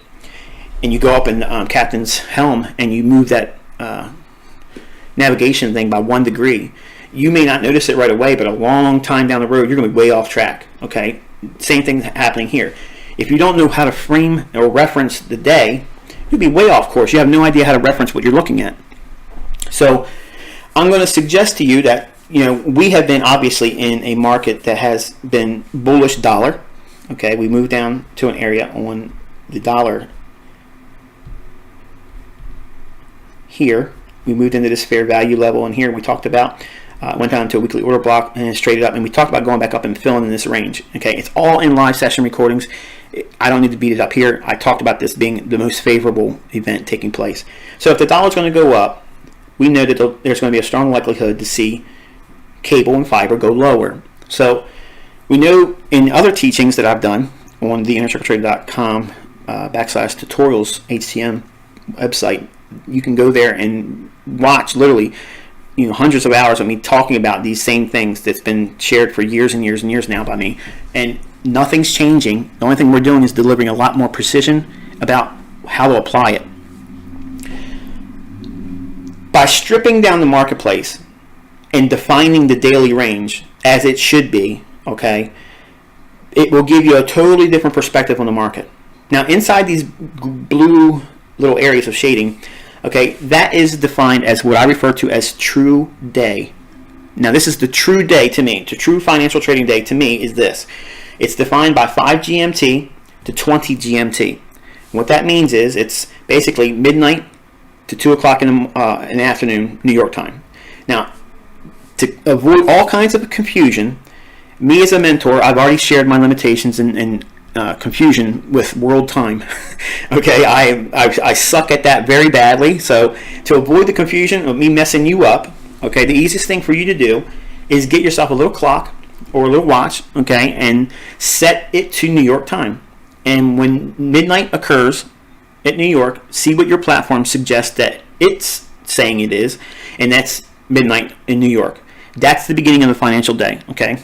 and you go up in captain's helm and you move that navigation thing by 1 degree, you may not notice it right away, but a long time down the road, you're going to be way off track. Okay, same thing happening here. If you don't know how to frame or reference the day, you'll be way off course. You have no idea how to reference what you're looking at. So I'm going to suggest to you that, we have been obviously in a market that has been bullish dollar. Okay, we moved down to an area on the dollar here. We moved into this fair value level, and here we talked about went down to a weekly order block and it's traded up, and we talked about going back up and filling in this range. Okay, it's all in live session recordings. I don't need to beat it up here. I talked about this being the most favorable event taking place. So if the dollar's going to go up, we know that there's going to be a strong likelihood to see cable and fiber go lower. So we know in other teachings that I've done on the innercircletrader.com /tutorials HTM website, you can go there and watch literally hundreds of hours of me talking about these same things that's been shared for years and years and years now by me, and nothing's changing. The only thing we're doing is delivering a lot more precision about how to apply it. By stripping down the marketplace and defining the daily range as it should be, okay, it will give you a totally different perspective on the market. Now, inside these blue little areas of shading, okay, that is defined as what I refer to as true day. Now, this is the true day to me. The true financial trading day to me is this. It's defined by 5 GMT to 20 GMT. What that means is it's basically midnight to 2 o'clock in the afternoon, New York time. Now, to avoid all kinds of confusion, me as a mentor, I've already shared my limitations and confusion with world time. Okay, I suck at that very badly. So to avoid the confusion of me messing you up, okay, the easiest thing for you to do is get yourself a little clock or a little watch, okay, and set it to New York time. And when midnight occurs at New York, see what your platform suggests that it's saying it is, and that's midnight in New York. That's the beginning of the financial day, okay?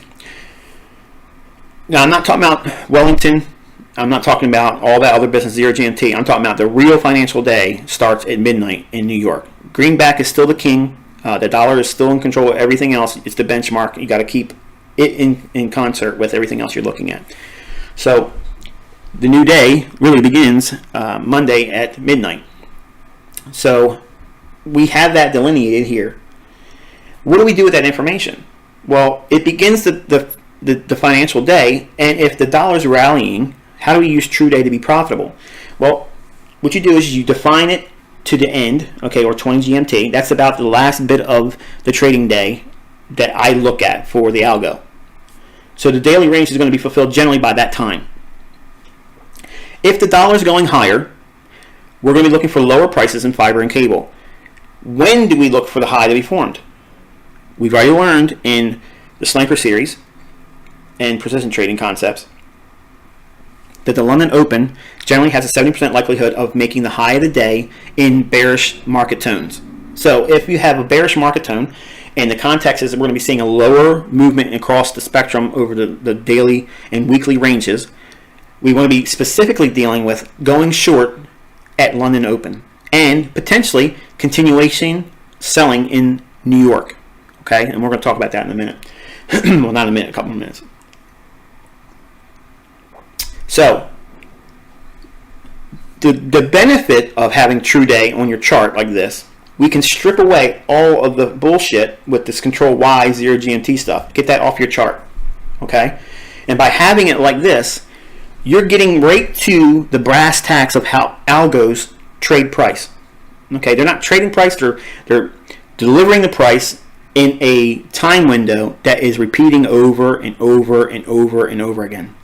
Now, I'm not talking about Wellington. I'm not talking about all that other business, 0 GMT. I'm talking about the real financial day starts at midnight in New York. Greenback is still the king. The dollar is still in control of everything else. It's the benchmark. You got to keep it in concert with everything else you're looking at. So the new day really begins Monday at midnight. So we have that delineated here. What do we do with that information? Well, it begins the financial day, and if the dollar's rallying, how do we use true day to be profitable? Well, what you do is you define it to the end, okay, or 20 GMT. That's about the last bit of the trading day that I look at for the algo. So the daily range is going to be fulfilled generally by that time. If the dollar is going higher, we're going to be looking for lower prices in fiber and cable. When do we look for the high to be formed? We've already learned in the Sniper series and precision trading concepts that the London Open generally has a 70% likelihood of making the high of the day in bearish market tones. So if you have a bearish market tone, and the context is that we're going to be seeing a lower movement across the spectrum over the daily and weekly ranges, we want to be specifically dealing with going short at London Open and potentially continuation selling in New York. Okay, and we're going to talk about that in a minute. Well, not in a minute, a couple of minutes. So the benefit of having true day on your chart like this, we can strip away all of the bullshit with this control Y 0 GMT stuff. Get that off your chart. Okay? And by having it like this, you're getting right to the brass tacks of how algos trade price. Okay, they're not trading price, they're delivering the price in a time window that is repeating over and over and over and over again.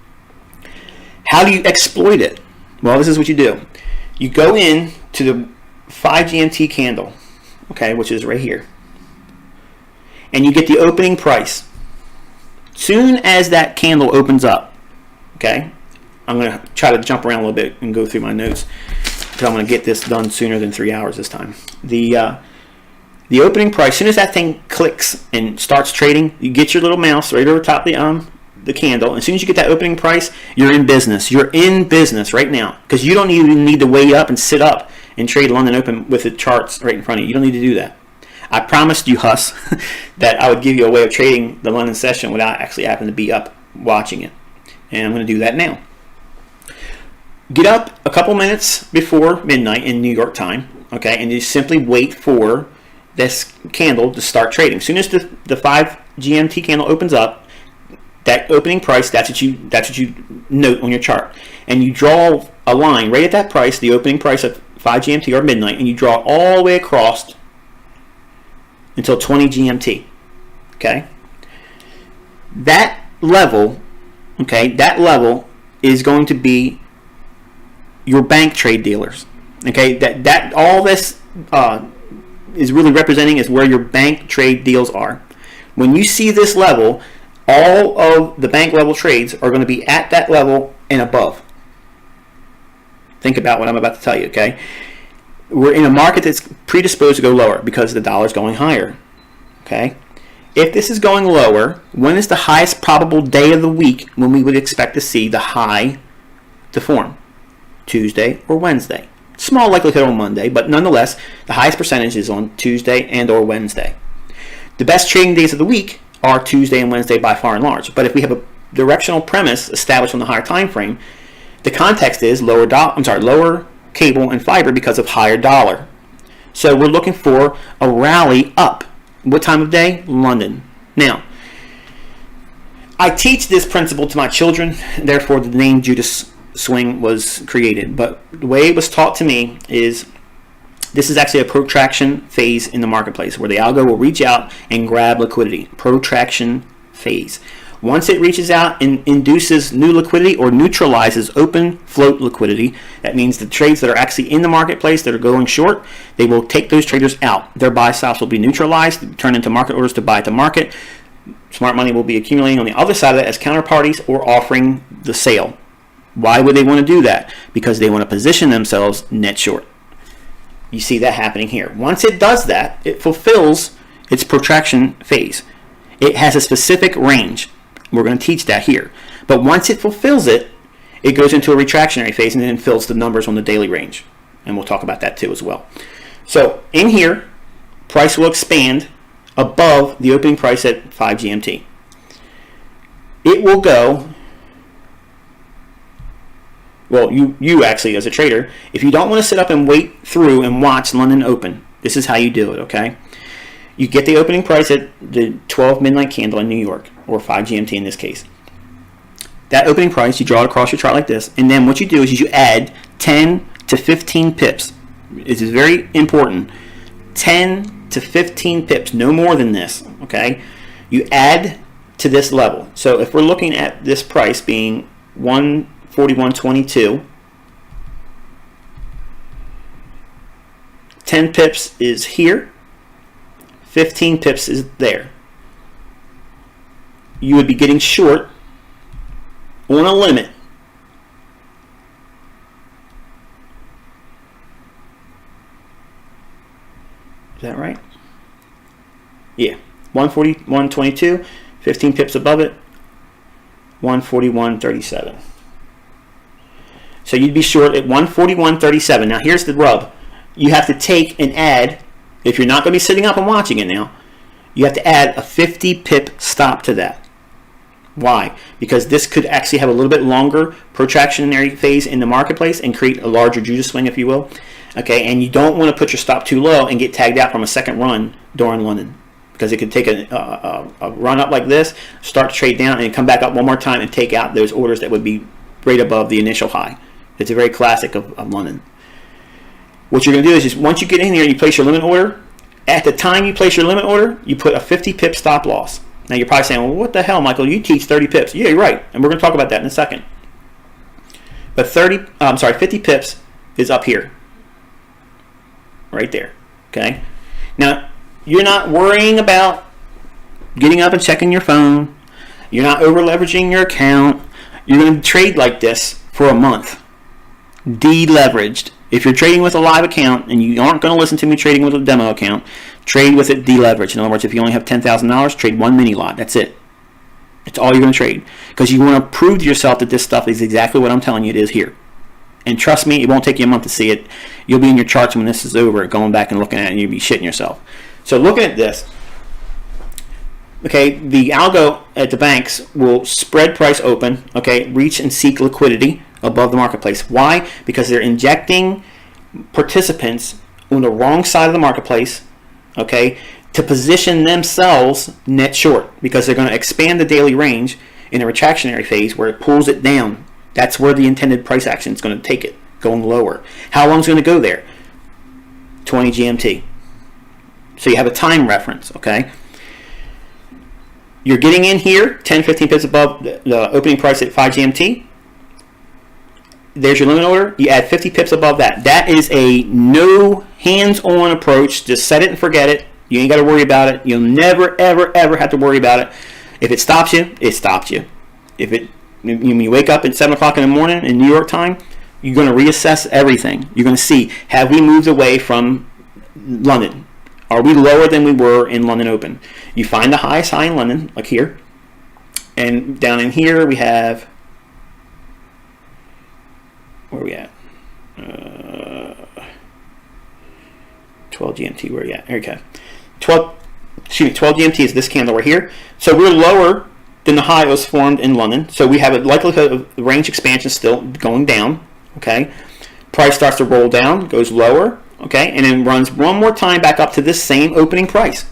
How do you exploit it? Well, this is what you do. You go in to the 5 GMT candle, okay, which is right here, and you get the opening price. Soon as that candle opens up, okay, I'm going to try to jump around a little bit and go through my notes because I'm going to get this done sooner than 3 hours this time. The opening price, as soon as that thing clicks and starts trading, you get your little mouse right over top of the candle. As soon as you get that opening price, you're in business. You're in business right now because you don't even need to wait up and sit up and trade London Open with the charts right in front of you. You don't need to do that. I promised you, Huss, that I would give you a way of trading the London session without actually having to be up watching it. And I'm going to do that now. Get up a couple minutes before midnight in New York time, okay, and you simply wait for this candle to start trading. As soon as the 5 GMT candle opens up, that opening price, that's what you note on your chart. And you draw a line right at that price, the opening price at 5 GMT or midnight, and you draw it all the way across until 20 GMT. Okay? That level, okay, that level is going to be your bank trade dealers. Okay? That all this is really representing is where your bank trade deals are. When you see this level, all of the bank level trades are going to be at that level and above. Think about what I'm about to tell you, okay? We're in a market that's predisposed to go lower because the dollar's going higher, okay? If this is going lower, when is the highest probable day of the week when we would expect to see the high to form? Tuesday or Wednesday. Small likelihood on Monday, but nonetheless, the highest percentage is on Tuesday and or Wednesday. The best trading days of the week are Tuesday and Wednesday by far and large. But if we have a directional premise established on the higher time frame, the context is lower cable and fiber because of higher dollar. So we're looking for a rally up. What time of day? London. Now, I teach this principle to my children, therefore the name Judas Swing was created. But the way it was taught to me is this is actually a protraction phase in the marketplace where the algo will reach out and grab liquidity. Protraction phase. Once it reaches out and induces new liquidity or neutralizes open float liquidity, that means the trades that are actually in the marketplace that are going short, they will take those traders out. Their buy stops will be neutralized, turn into market orders to buy at the market. Smart money will be accumulating on the other side of that as counterparties or offering the sale. Why would they want to do that? Because they want to position themselves net short. You see that happening here. Once it does that, it fulfills its protraction phase. It has a specific range. We're going to teach that here. But once it fulfills it, it goes into a retractionary phase and then fills the numbers on the daily range. And we'll talk about that too as well. So in here, price will expand above the opening price at 5 GMT. It will go, well, you actually as a trader, if you don't want to sit up and wait through and watch London open, this is how you do it, okay? You get the opening price at the 12 midnight candle in New York, or 5 GMT in this case. That opening price, you draw it across your chart like this, and then what you do is you add 10 to 15 pips. This is very important. 10 to 15 pips, no more than this, okay? You add to this level. So if we're looking at this price being 141.22, 10 pips is here, 15 pips is there. You would be getting short on a limit is that right? Yeah, 141.22, 15 pips above it, 141.37. So you'd be short at 141.37. Now here's the rub. You have to take and add, if you're not going to be sitting up and watching it now, you have to add a 50 pip stop to that. Why? Because this could actually have a little bit longer protractionary phase in the marketplace and create a larger Judas swing, if you will. Okay, and you don't want to put your stop too low and get tagged out from a second run during London, because it could take a run up like this, start to trade down, and come back up one more time and take out those orders that would be right above the initial high. It's a very classic of London. What you're going to do is just once you get in here and you place your limit order, at the time you place your limit order, you put a 50 pip stop loss. Now you're probably saying, well, what the hell, Michael? You teach 30 pips. Yeah, you're right, and we're going to talk about that in a second. But 50 pips is up here, right there. Okay. Now you're not worrying about getting up and checking your phone. You're not over leveraging your account. You're going to trade like this for a month, deleveraged. If you're trading with a live account and you aren't going to listen to me trading with a demo account, trade with it deleveraged. In other words, if you only have $10,000, trade one mini lot. That's it. It's all you're going to trade, because you want to prove to yourself that this stuff is exactly what I'm telling you it is here. And trust me, it won't take you a month to see it. You'll be in your charts when this is over, going back and looking at it, and you'll be shitting yourself. So looking at this, okay, the algo at the banks will spread price open, okay, reach and seek liquidity above the marketplace. Why? Because they're injecting participants on the wrong side of the marketplace, okay, to position themselves net short, because they're going to expand the daily range in a retractionary phase where it pulls it down. That's where the intended price action is going to take it, going lower. How long is it going to go there? 20 GMT. So you have a time reference, okay? You're getting in here 10, 15 pips above the opening price at 5 GMT. There's your limit order. You add 50 pips above that. That is a no hands-on approach. Just set it and forget it. You ain't got to worry about it. You'll never, ever, ever have to worry about it. If it stops you, it stops you. If it, when you wake up at 7 o'clock in the morning in New York time, you're going to reassess everything. You're going to see, have we moved away from London? Are we lower than we were in London Open? You find the highest high in London, like here. And down in here we have, where are we at? 12 GMT, where are you at? Here we go. 12 GMT is this candle right here. So we're lower than the high that was formed in London. So we have a likelihood of range expansion still going down. Okay. Price starts to roll down, goes lower. Okay. And then runs one more time back up to this same opening price.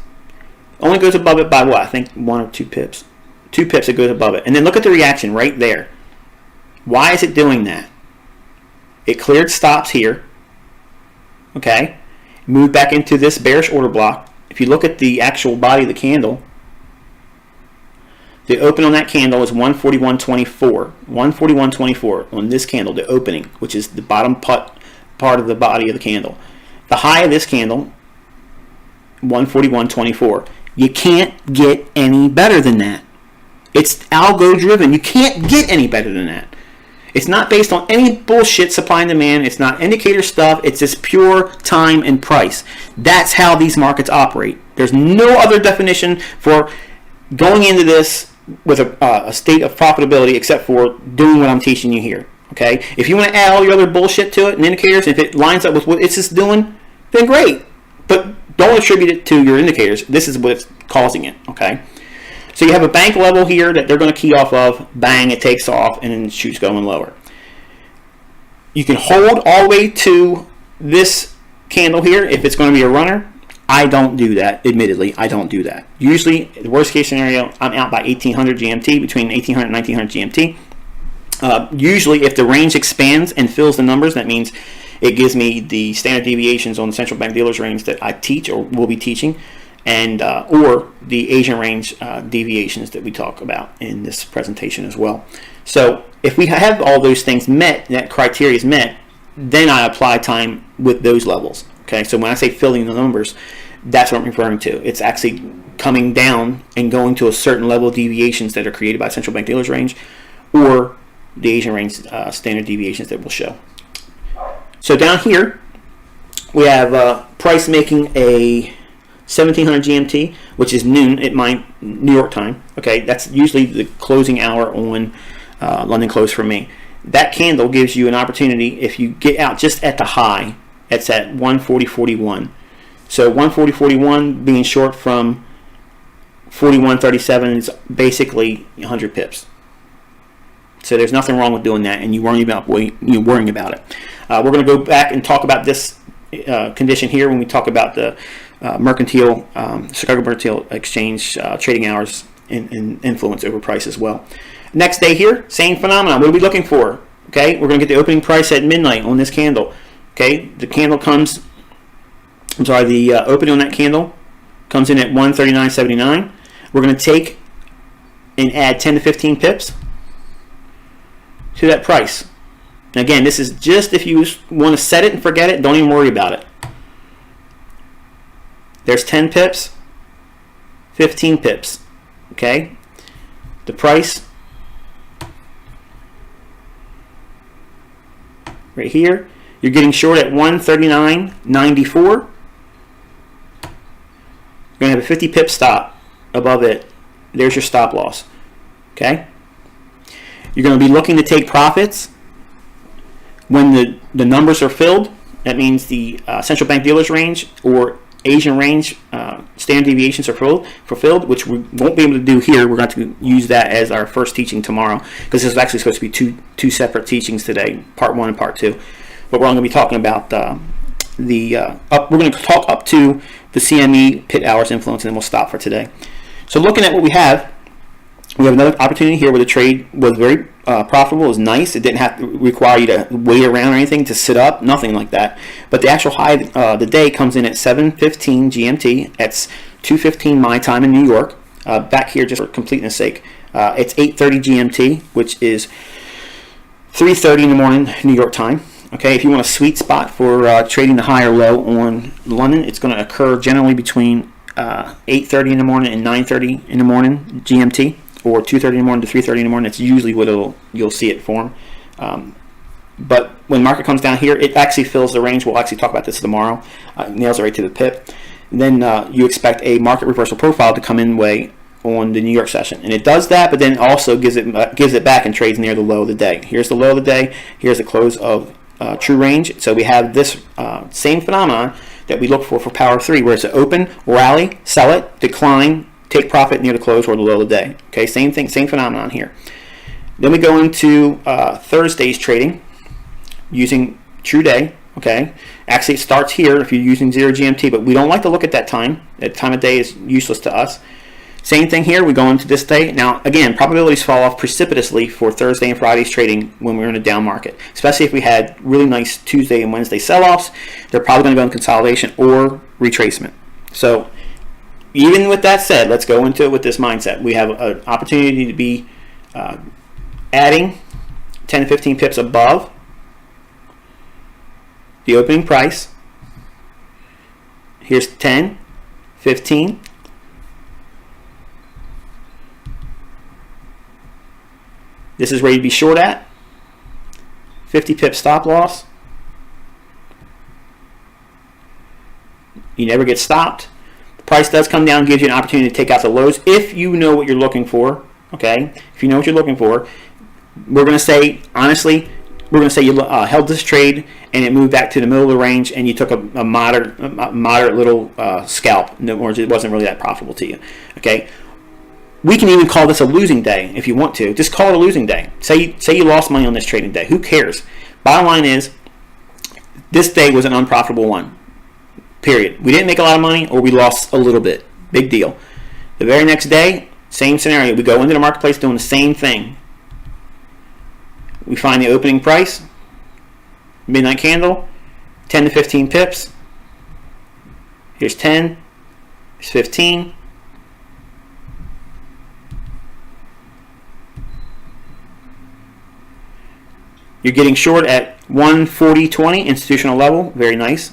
Only goes above it by what? I think 1 or 2 pips. 2 pips, it goes above it. And then look at the reaction right there. Why is it doing that? It cleared stops here. Okay. Moved back into this bearish order block. If you look at the actual body of the candle, the open on that candle is 141.24. 141.24 on this candle, the opening, which is the bottom part of the body of the candle. The high of this candle, 141.24. You can't get any better than that. It's algo driven. You can't get any better than that. It's not based on any bullshit supply and demand. It's not indicator stuff. It's just pure time and price. That's how these markets operate. There's no other definition for going into this with a state of profitability except for doing what I'm teaching you here. Okay? If you want to add all your other bullshit to it and indicators, if it lines up with what it's just doing, then great. But don't attribute it to your indicators. This is what's causing it. Okay? So you have a bank level here that they're going to key off of. Bang, it takes off, and then it shoots going lower. You can hold all the way to this candle here if it's going to be a runner. I don't do that, admittedly. I don't do that. Usually, the worst case scenario, I'm out by 1800 GMT, between 1800 and 1900 GMT. Usually, if the range expands and fills the numbers, that means it gives me the standard deviations on the central bank dealers range that I teach or will be teaching, and or the Asian range deviations that we talk about in this presentation as well. So if we have all those things met, that criteria is met, then I apply time with those levels. Okay, so when I say filling the numbers, that's what I'm referring to. It's actually coming down and going to a certain level of deviations that are created by central bank dealers range or the Asian range standard deviations that we'll show. So down here we have price making a 1700 GMT, which is noon at my New York time. Okay, that's usually the closing hour on London close for me. That candle gives you an opportunity if you get out just at the high. It's at 140.41. So 140.41 being short from 41.37 is basically 100 pips. So there's nothing wrong with doing that, and you worrying about it. We're going to go back and talk about this condition here when we talk about the Chicago Mercantile Exchange trading hours and influence over price as well. Next day here, same phenomenon. What are we looking for? Okay, we're going to get the opening price at midnight on this candle. Okay, the candle comes, the opening on that candle comes in at 139.79. We're going to take and add 10 to 15 pips to that price. And again, this is just if you want to set it and forget it, don't even worry about it. There's 10 pips, 15 pips, okay? The price right here, you're getting short at 139.94. You're going to have a 50 pip stop above it. There's your stop loss, okay? You're going to be looking to take profits when the numbers are filled. That means the central bank dealers range or Asian range standard deviations are fulfilled, which we won't be able to do here. We're going to use that as our first teaching tomorrow, because this is actually supposed to be two separate teachings today, part 1 and part 2. But we're only going to be talking about we're going to talk up to the CME pit hours influence, and then we'll stop for today. So looking at what we have another opportunity here where the trade was very profitable. It was nice. It didn't have to require you to wait around or anything, to sit up, nothing like that. But the actual high of the day comes in at 7:15 GMT. That's 2:15 my time in New York. Back here, just for completeness sake, it's 8:30 GMT, which is 3:30 in the morning New York time. Okay, if you want a sweet spot for trading the high or low on London, it's going to occur generally between 8:30 in the morning and 9:30 in the morning GMT, or 2:30 in the morning to 3:30 in the morning. That's usually what you'll see it form. But when market comes down here, it actually fills the range. We'll actually talk about this tomorrow. Nails it right to the pip. And then you expect a market reversal profile to come in way on the New York session, and it does that, but then also gives it back and trades near the low of the day. Here's the low of the day. Here's the close of true range. So we have this same phenomenon that we look for power 3, where it's an open, rally, sell it, decline, take profit near the close or the low of the day. Okay, same thing, same phenomenon here. Then we go into Thursday's trading using true day. Okay, actually it starts here if you're using 0 GMT, but we don't like to look at that time. That time of day is useless to us. Same thing here, we go into this day. Now, again, probabilities fall off precipitously for Thursday and Friday's trading when we're in a down market, especially if we had really nice Tuesday and Wednesday sell-offs. They're probably going to go in consolidation or retracement. So, even with that said, let's go into it with this mindset. We have an opportunity to be adding 10 to 15 pips above the opening price. Here's 10, 15. This is where you'd be short at. 50 pip stop loss. You never get stopped. The price does come down, gives you an opportunity to take out the lows if you know what you're looking for. Okay, if you know what you're looking for, we're going to say, honestly, we're going to say you held this trade and it moved back to the middle of the range and you took a moderate little scalp. In other words, it wasn't really that profitable to you. Okay. We can even call this a losing day if you want to. Just call it a losing day. Say you lost money on this trading day. Who cares? Bottom line is, this day was an unprofitable one. Period. We didn't make a lot of money, or we lost a little bit. Big deal. The very next day, same scenario. We go into the marketplace doing the same thing. We find the opening price, midnight candle, 10 to 15 pips. Here's 10. Here's 15. You're getting short at 140.20 institutional level. Very nice.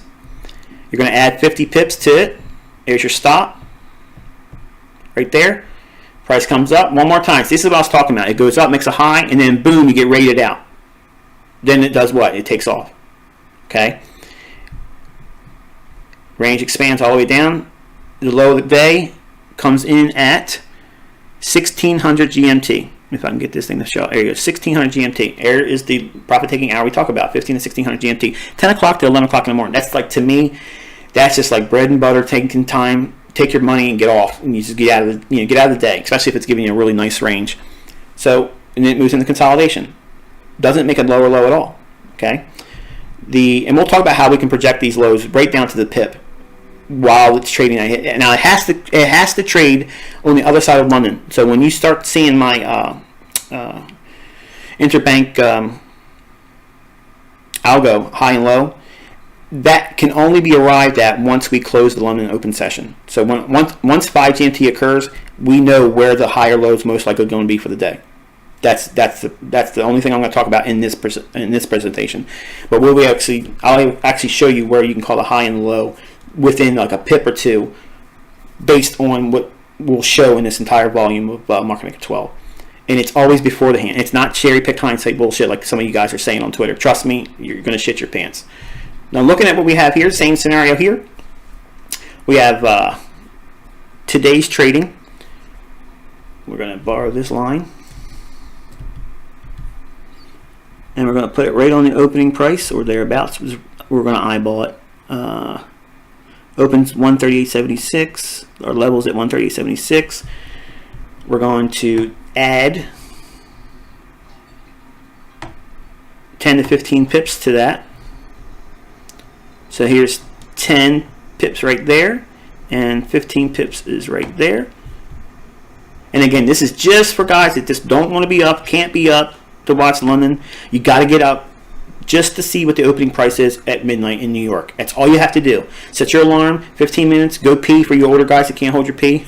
You're going to add 50 pips to it. There's your stop. Right there. Price comes up. One more time. So this is what I was talking about. It goes up, makes a high, and then boom, you get rated out. Then it does what? It takes off. Okay? Range expands all the way down. The low of the day comes in at 1600 GMT. If I can get this thing to show. There you go, 1600 GMT. There is the profit-taking hour we talk about, 15 to 1600 GMT. 10 o'clock to 11 o'clock in the morning. That's like, to me, that's just like bread and butter, taking time, take your money and get off. And you just get out of the day, especially if it's giving you a really nice range. So, and then it moves into consolidation. Doesn't make a lower low at all. Okay? And we'll talk about how we can project these lows right down to the pip while it's trading. Now it has to trade on the other side of London. So when you start seeing my interbank algo high and low, that can only be arrived at once we close the London open session. So once 5 GMT occurs, we know where the higher lows most likely going to be for the day. That's the only thing I'm going to talk about in this presentation. But I'll actually show you where you can call the high and low within like a pip or two, based on what we'll show in this entire volume of Market Maker 12. And it's always before the hand. It's not cherry-picked hindsight bullshit like some of you guys are saying on Twitter. Trust me, you're going to shit your pants. Now looking at what we have here, same scenario here. We have today's trading. We're going to borrow this line. And we're going to put it right on the opening price or thereabouts. We're going to eyeball it. Opens 138.76. Our levels at 138.76. We're going to add 10 to 15 pips to that. So here's 10 pips right there, and 15 pips is right there. And again, this is just for guys that just don't want to be up, can't be up to watch London. You got to get up just to see what the opening price is at midnight in New York. That's all you have to do. Set your alarm, 15 minutes, go pee for your older guys that can't hold your pee.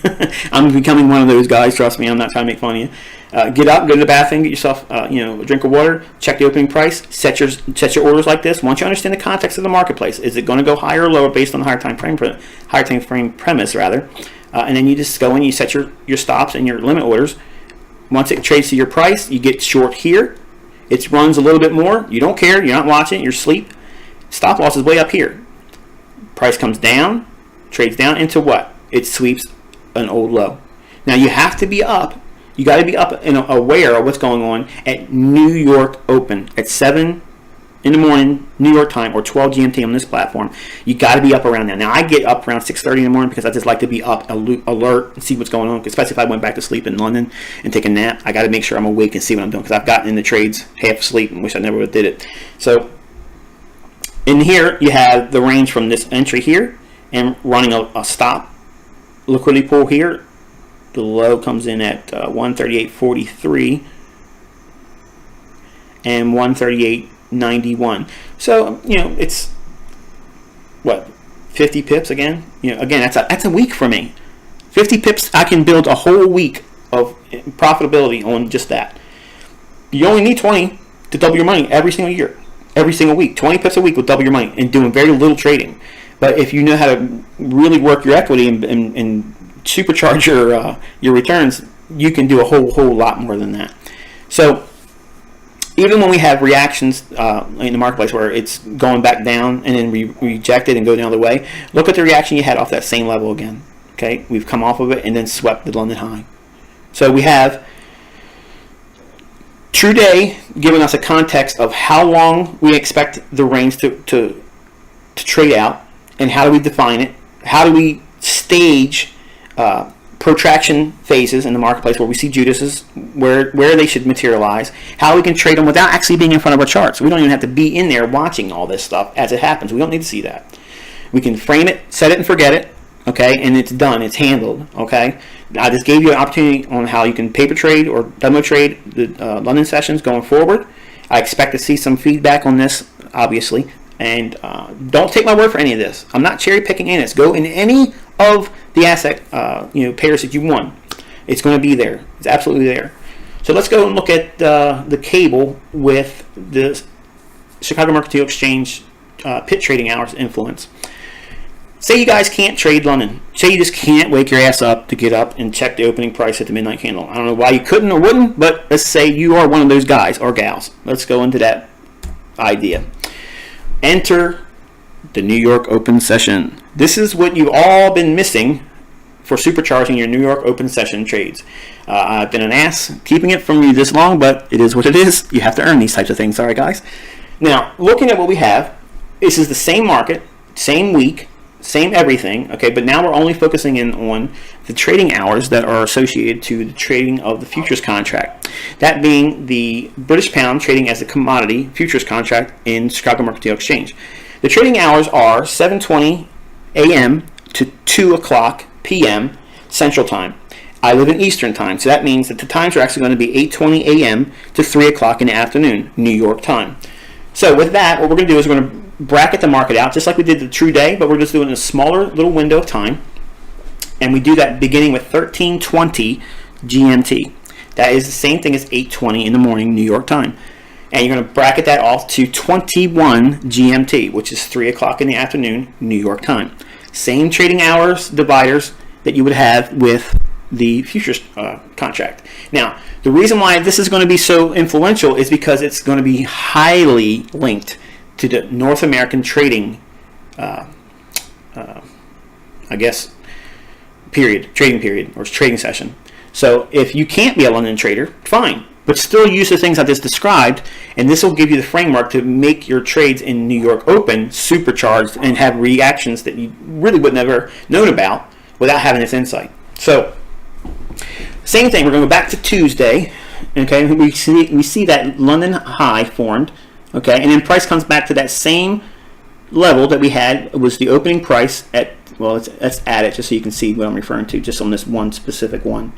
I'm becoming one of those guys, trust me, I'm not trying to make fun of you. Get up, go to the bathroom, get yourself a drink of water, check the opening price, set your orders like this. Once you understand the context of the marketplace, is it going to go higher or lower based on the higher time frame premise, and then you just go in, you set your stops and your limit orders. Once it trades to your price, you get short here. It runs a little bit more. You don't care. You're not watching. You're asleep. Stop loss is way up here. Price comes down, trades down into what? It sweeps an old low. Now you have to be up. You got to be up and aware of what's going on at New York Open at 7 in the morning, New York time, or 12 GMT on this platform. You got to be up around there. Now I get up around 6:30 in the morning because I just like to be up, alert, and see what's going on. Especially if I went back to sleep in London and take a nap, I got to make sure I'm awake and see what I'm doing because I've gotten in the trades half asleep and wish I never would have did it. So in here you have the range from this entry here and running a stop liquidity pool here. The low comes in at 138.43 and 138.91. So it's what, 50 pips again. Again, that's a week for me. 50 pips, I can build a whole week of profitability on just that. You only need 20 to double your money every single year, every single week. 20 pips a week will double your money and doing very little trading. But if you know how to really work your equity and supercharge your returns, you can do a whole lot more than that. So even when we have reactions in the marketplace where it's going back down and then we reject it and go the other way, look at the reaction you had off that same level again. Okay, we've come off of it and then swept the London high. So we have True Day giving us a context of how long we expect the range to trade out, and how do we define it? How do we stage protraction phases in the marketplace where we see Judases, where they should materialize, how we can trade them without actually being in front of our charts. We don't even have to be in there watching all this stuff as it happens. We don't need to see that. We can frame it, set it and forget it, okay, and it's done, it's handled, okay. I just gave you an opportunity on how you can paper trade or demo trade the London sessions going forward. I expect to see some feedback on this, obviously, and don't take my word for any of this. I'm not cherry picking in this. Go in any of the asset pairs that you want. It's going to be there. It's absolutely there. So let's go and look at the cable with the Chicago Mercantile Exchange pit trading hours influence. Say you guys can't trade London. Say you just can't wake your ass up to get up and check the opening price at the midnight candle. I don't know why you couldn't or wouldn't, but let's say you are one of those guys or gals. Let's go into that idea. Enter the New York Open Session. This is what you've all been missing for supercharging your New York Open Session trades. I've been an ass keeping it from you this long, but it is what it is. You have to earn these types of things. Sorry, guys. Now, looking at what we have, this is the same market, same week, same everything, okay, but now we're only focusing in on the trading hours that are associated to the trading of the futures contract. That being the British pound trading as a commodity futures contract in Chicago Mercantile Exchange. The trading hours are 7:20 a.m. to 2 o'clock p.m. Central Time. I live in Eastern Time, so that means that the times are actually going to be 8:20 a.m. to 3 o'clock in the afternoon, New York time. So with that, what we're going to do is we're going to bracket the market out just like we did the True Day, but we're just doing a smaller little window of time, and we do that beginning with 13:20 GMT. That is the same thing as 8:20 in the morning New York time, and you're going to bracket that off to 21 GMT, which is 3 o'clock in the afternoon New York time. Same trading hours dividers that you would have with the futures contract. Now, the reason why this is going to be so influential is because it's going to be highly linked to the North American trading, trading period or trading session. So if you can't be a London trader, fine. but still use the things I just described, and this will give you the framework to make your trades in New York Open supercharged and have reactions that you really would never known about without having this insight. So, same thing. We're going to go back to Tuesday. Okay, we see that London high formed. Okay, and then price comes back to that same level that we had. It was the opening price at, well, let's add it just so you can see what I'm referring to, just on this one specific one.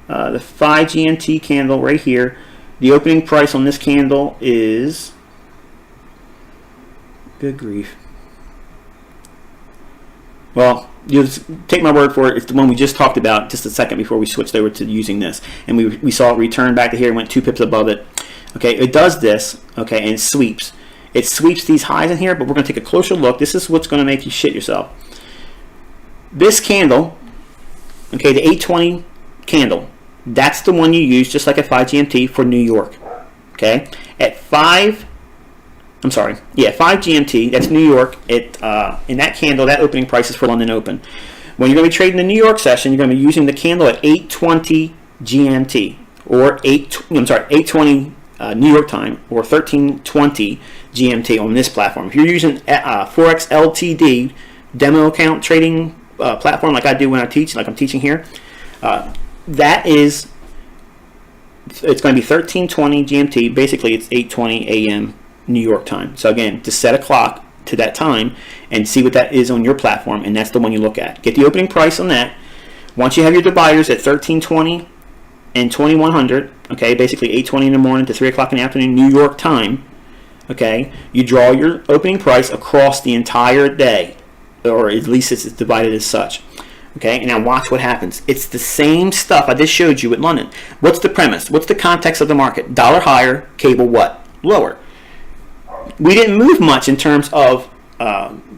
The 5 GMT candle right here. The opening price on this candle is, good grief. Well, you take my word for it. It's the one we just talked about just a second before we switched over to using this, and we saw it return back to here and went 2 pips above it. Okay, it does this. Okay, and it sweeps. It sweeps these highs in here, but we're going to take a closer look. This is what's going to make you shit yourself. This candle, okay, the 820 candle, that's the one you use just like at 5 GMT for New York. Okay, at 5 GMT, that's New York. In that candle, that opening price is for London Open. When you're going to be trading the New York session, you're going to be using the candle at 820 GMT or 820 New York time or 1320 GMT on this platform. If you're using Forex LTD demo account trading platform like I do when I teach, like I'm teaching here, it's going to be 1320 GMT. Basically, it's 8:20 a.m. New York time. So again, to set a clock to that time and see what that is on your platform, and that's the one you look at. Get the opening price on that. Once you have your dividers at 1320 and 2100, okay, basically 8:20 in the morning to 3 o'clock in the afternoon New York time, okay, you draw your opening price across the entire day, or at least it's divided as such. Okay, and now watch what happens. It's the same stuff I just showed you with London. What's the premise? What's the context of the market? Dollar higher, cable what? Lower. We didn't move much in terms of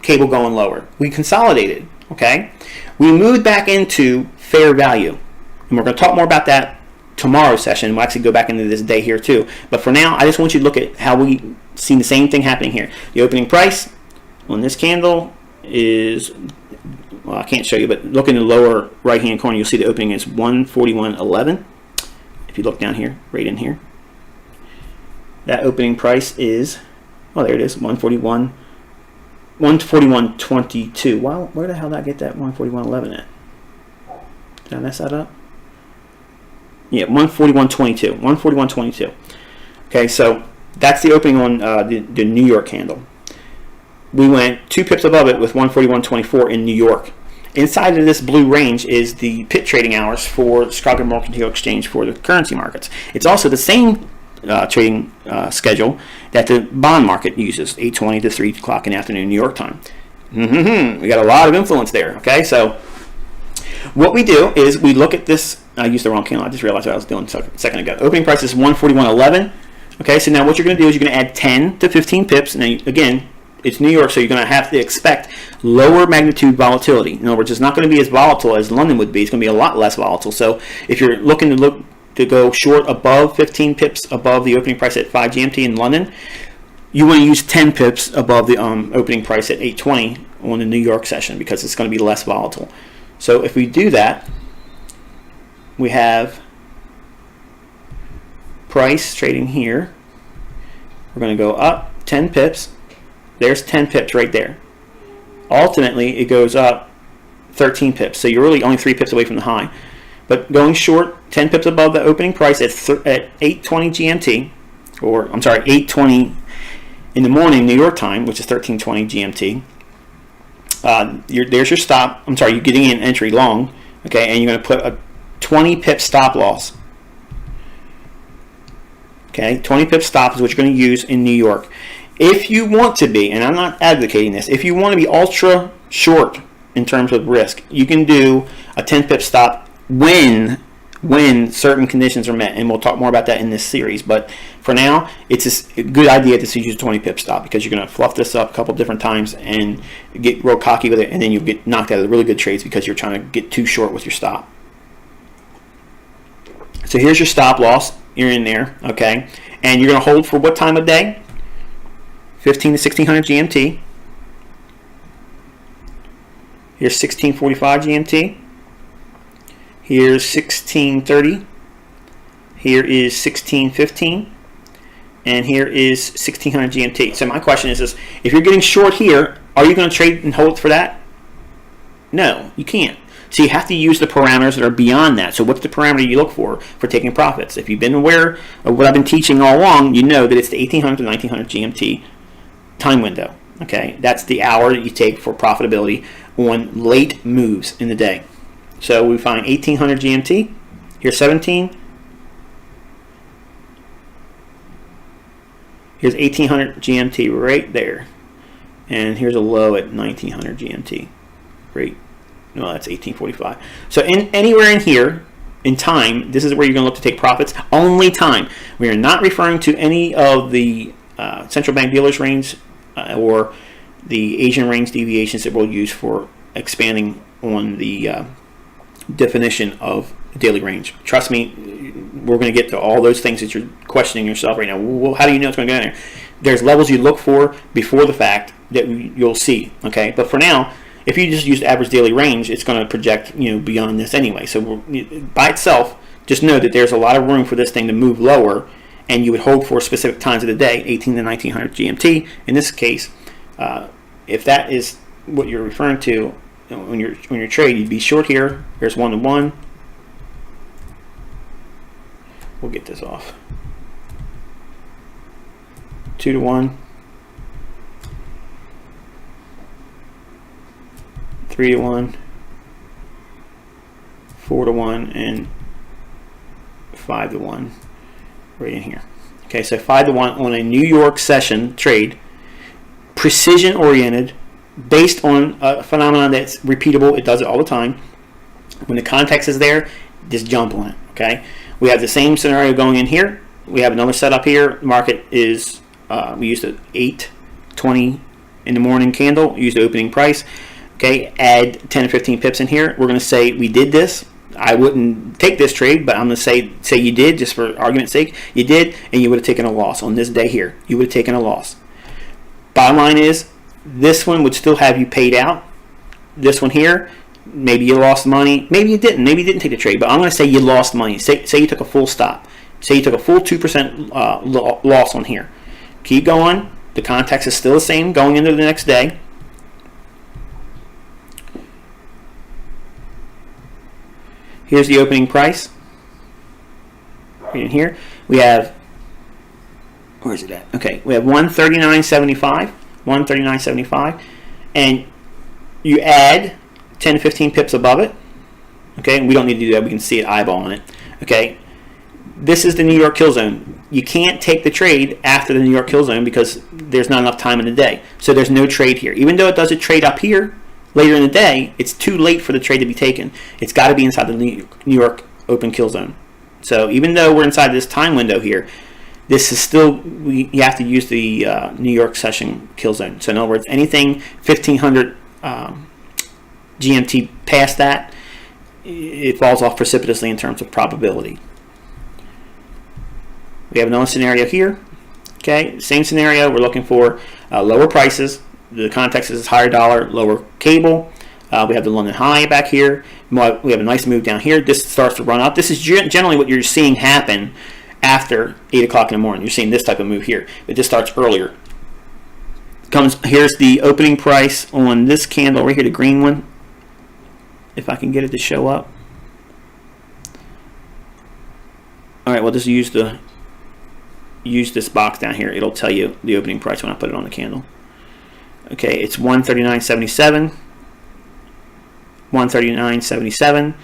cable going lower. We consolidated, okay? We moved back into fair value. And we're going to talk more about that tomorrow's session. We'll actually go back into this day here too. But for now, I just want you to look at how we see the same thing happening here. The opening price on this candle is, well, I can't show you, but look in the lower right-hand corner, you'll see the opening is 141.11. If you look down here, right in here. That opening price is, oh, there it is, 141.22. Wow, where the hell did I get that 141.11 at? Did I mess that up? Yeah, 141.22. 141.22. Okay, so that's the opening on the New York candle. We went 2 pips above it with 141.24 in New York. Inside of this blue range is the pit trading hours for Chicago Mercantile Exchange for the currency markets. It's also the same trading schedule that the bond market uses, 8:20 to 3 o'clock in the afternoon New York time. We got a lot of influence there. Okay, so what we do is we look at this. I used the wrong candle. I just realized what I was doing a second ago. Opening price is 141.11. Okay, so now what you're going to do is you're going to add 10 to 15 pips. Now, again, it's New York, so you're going to have to expect lower magnitude volatility. In other words, it's not going to be as volatile as London would be. It's going to be a lot less volatile. So if you're looking to go short above 15 pips above the opening price at 5 GMT in London, you want to use 10 pips above the opening price at 8:20 on the New York session because it's going to be less volatile. So if we do that, we have price trading here. We're going to go up 10 pips. There's 10 pips right there. Ultimately, it goes up 13 pips. So you're really only 3 pips away from the high. But going short, 10 pips above the opening price at 8:20 GMT, or I'm sorry, 8:20 in the morning New York time, which is 13:20 GMT. There's your stop. I'm sorry, you're getting in entry long, okay, and you're going to put a 20 pip stop loss. Okay, 20 pip stop is what you're going to use in New York. If you want to be, and I'm not advocating this, if you want to be ultra short in terms of risk, you can do a 10 pip stop when certain conditions are met, and we'll talk more about that in this series. But for now, it's a good idea to use a 20 pip stop because you're going to fluff this up a couple different times and get real cocky with it, and then you'll get knocked out of the really good trades because you're trying to get too short with your stop. So here's your stop loss. You're in there, okay, and you're going to hold for what time of day? 15 to 1600 GMT. Here's 1645 GMT. Here's 1630. Here is 1615, and here is 1600 GMT. So my question is this: if you're getting short here, are you going to trade and hold for that? No, you can't. So you have to use the parameters that are beyond that. So what's the parameter you look for taking profits? If you've been aware of what I've been teaching all along, you know that it's the 1800 to 1900 GMT time window. Okay, that's the hour that you take for profitability on late moves in the day. So we find 1800 GMT. Here's 17. Here's 1800 GMT right there. And here's a low at 1900 GMT. Great. No, that's 1845. So anywhere in here, in time, this is where you're going to look to take profits. Only time. We are not referring to any of the central bank dealers range or the Asian range deviations that we'll use for expanding on the definition of daily range. Trust me, we're going to get to all those things that you're questioning yourself right now. Well, how do you know it's going to go in there? There's levels you look for before the fact that you'll see. Okay, but for now, if you just use average daily range, it's going to project beyond this anyway. So by itself, just know that there's a lot of room for this thing to move lower, and you would hold for specific times of the day, 18 to 1900 GMT. In this case, if that is what you're referring to when you're trade, you'd be short here. Here's 1 to 1. We'll get this off. 2 to 1. 3 to 1. 4 to 1, and 5 to 1 right in here. Okay, so 5 to 1 on a New York session trade, precision oriented, based on a phenomenon that's repeatable. It does it all the time. When the context is there, just jump on it. Okay, we have the same scenario going in here. We have another setup here. Market is we used an 8:20 in the morning candle. Use the opening price. Okay, add 10 or 15 pips in here. We're going to say we did this. I wouldn't take this trade, but I'm going to say you did, just for argument's sake. You did, and you would have taken a loss on this day here. You would have taken a loss. Bottom line is, this one would still have you paid out. This one here, maybe you lost money. Maybe you didn't. Maybe you didn't take the trade, but I'm going to say you lost money. Say you took a full stop. Say you took a full 2% loss on here. Keep going. The context is still the same going into the next day. Here's the opening price. Right in here, we have, where is it at? Okay, we have 139.75, 139.75, and you add 10 to 15 pips above it. Okay, and we don't need to do that. We can see it eyeballing it. Okay, this is the New York kill zone. You can't take the trade after the New York kill zone because there's not enough time in the day. So there's no trade here. Even though it does a trade up here later in the day, it's too late for the trade to be taken. It's got to be inside the New York open kill zone. So even though we're inside this time window here, this is still, you have to use the New York session kill zone. So in other words, anything 1500 GMT past that, it falls off precipitously in terms of probability. We have another scenario here. Okay, same scenario. We're looking for lower prices. The context is higher dollar, lower cable. We have the London high back here. We have a nice move down here. This starts to run up. This is generally what you're seeing happen after 8 o'clock in the morning. You're seeing this type of move here. But this starts earlier. Here's the opening price on this candle right here, the green one. If I can get it to show up. All right, well, just use this box down here. It'll tell you the opening price when I put it on the candle. Okay, it's 139.77. 139.77.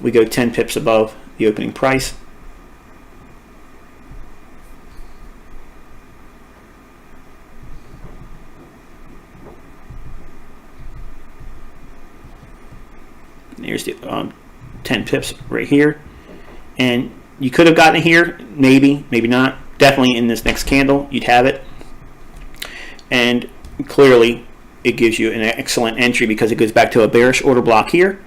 We go 10 pips above the opening price. Here's the 10 pips right here. And you could have gotten it here, maybe, maybe not. Definitely in this next candle, you'd have it. And clearly, it gives you an excellent entry because it goes back to a bearish order block here,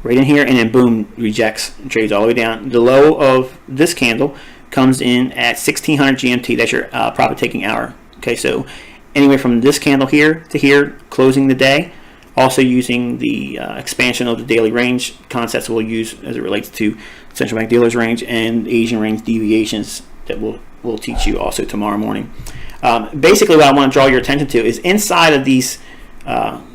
right in here, and then boom, rejects and trades all the way down. The low of this candle comes in at 1600 GMT. That's your profit taking hour. Okay, so anyway from this candle here to here, closing the day. Also using the expansion of the daily range concepts we'll use as it relates to central bank dealers range, and Asian range deviations that we'll teach you also tomorrow morning. Basically, what I want to draw your attention to is inside of these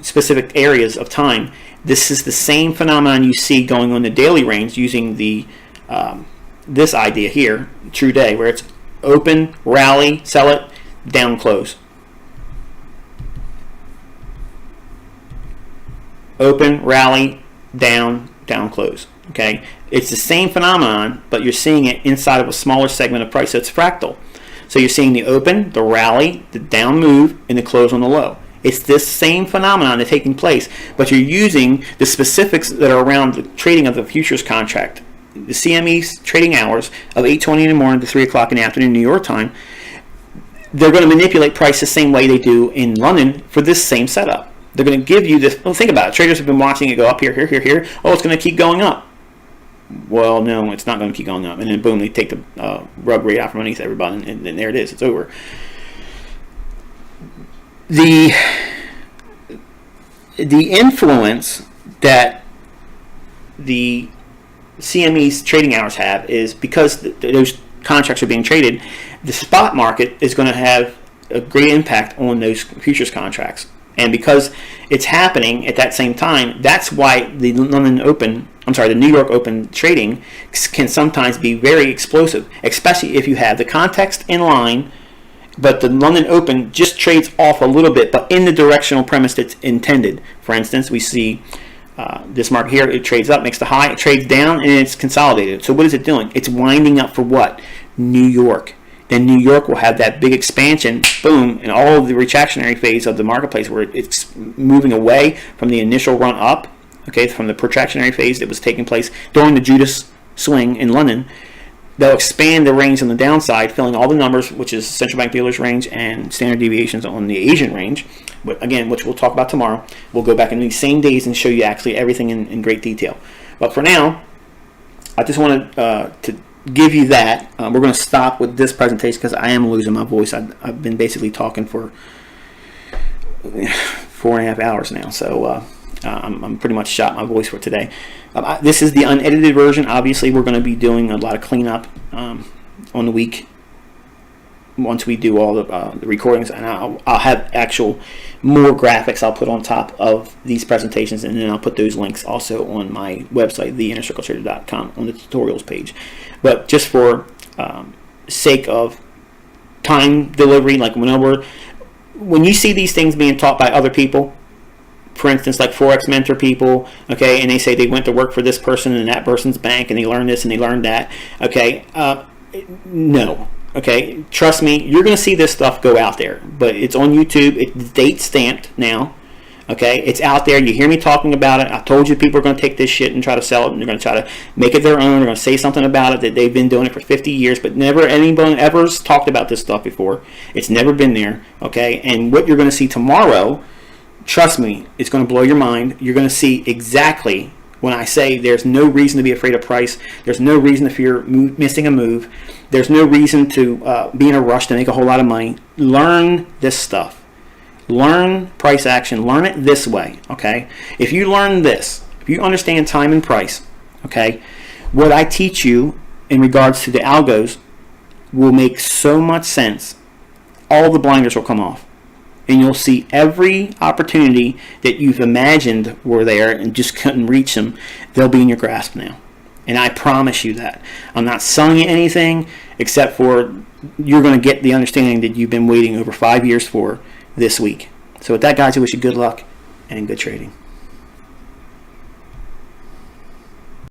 specific areas of time, this is the same phenomenon you see going on the daily range using the this idea here, true day, where it's open, rally, sell it, down, close. Open, rally, down, down, close. Okay, it's the same phenomenon, but you're seeing it inside of a smaller segment of price. So it's fractal. So you're seeing the open, the rally, the down move, and the close on the low. It's this same phenomenon that's taking place, but you're using the specifics that are around the trading of the futures contract. The CME's trading hours of 8:20 in the morning to 3 o'clock in the afternoon New York time, they're going to manipulate price the same way they do in London for this same setup. They're going to give you this. Well, think about it. Traders have been watching it go up here, here, here, here. Oh, it's going to keep going up. Well, no, it's not going to keep going up. And then boom, they take the rug rate out from underneath everybody, and there it is. It's over. The influence that the CME's trading hours have is because those contracts are being traded, the spot market is going to have a great impact on those futures contracts. And because it's happening at that same time, that's why the New York Open trading can sometimes be very explosive, especially if you have the context in line, but the London Open just trades off a little bit, but in the directional premise that's intended. For instance, we see this market here, it trades up, makes the high, it trades down, and it's consolidated. So what is it doing? It's winding up for what? New York. Then New York will have that big expansion, boom, and all of the retractionary phase of the marketplace where it's moving away from the initial run up, okay, from the protractionary phase that was taking place during the Judas swing in London. They'll expand the range on the downside, filling all the numbers, which is central bank dealers range and standard deviations on the Asian range, but again, which we'll talk about tomorrow. We'll go back in these same days and show you actually everything in great detail. But for now, I just wanted to give you that. We're going to stop with this presentation because I am losing my voice. I've been basically talking for 4.5 hours now, so I'm pretty much shot my voice for today. This is the unedited version. Obviously, we're going to be doing a lot of cleanup on the week once we do all the recordings, and I'll have actual more graphics I'll put on top of these presentations, and then I'll put those links also on my website, theinnercircletrader.com, on the tutorials page. But just for sake of time delivery, like when you see these things being taught by other people, for instance, like Forex mentor people, okay, and they say they went to work for this person in that person's bank, and they learned this and they learned that, okay, no. Okay, trust me, you're going to see this stuff go out there, but it's on YouTube. It's date stamped now. Okay, it's out there. You hear me talking about it. I told you people are going to take this shit and try to sell it, and they're going to try to make it their own. They're going to say something about it that they've been doing it for 50 years, but never anyone ever's talked about this stuff before. It's never been there. Okay, and what you're going to see tomorrow, trust me, it's going to blow your mind. You're going to see exactly when I say there's no reason to be afraid of price. There's no reason to fear missing a move. There's no reason to be in a rush to make a whole lot of money. Learn this stuff. Learn price action. Learn it this way, okay? If you learn this, if you understand time and price, okay, what I teach you in regards to the algos will make so much sense. All the blinders will come off. And you'll see every opportunity that you've imagined were there and just couldn't reach them. They'll be in your grasp now. And I promise you that. I'm not selling you anything except for you're going to get the understanding that you've been waiting over 5 years for this week. So with that, guys, I wish you good luck and good trading.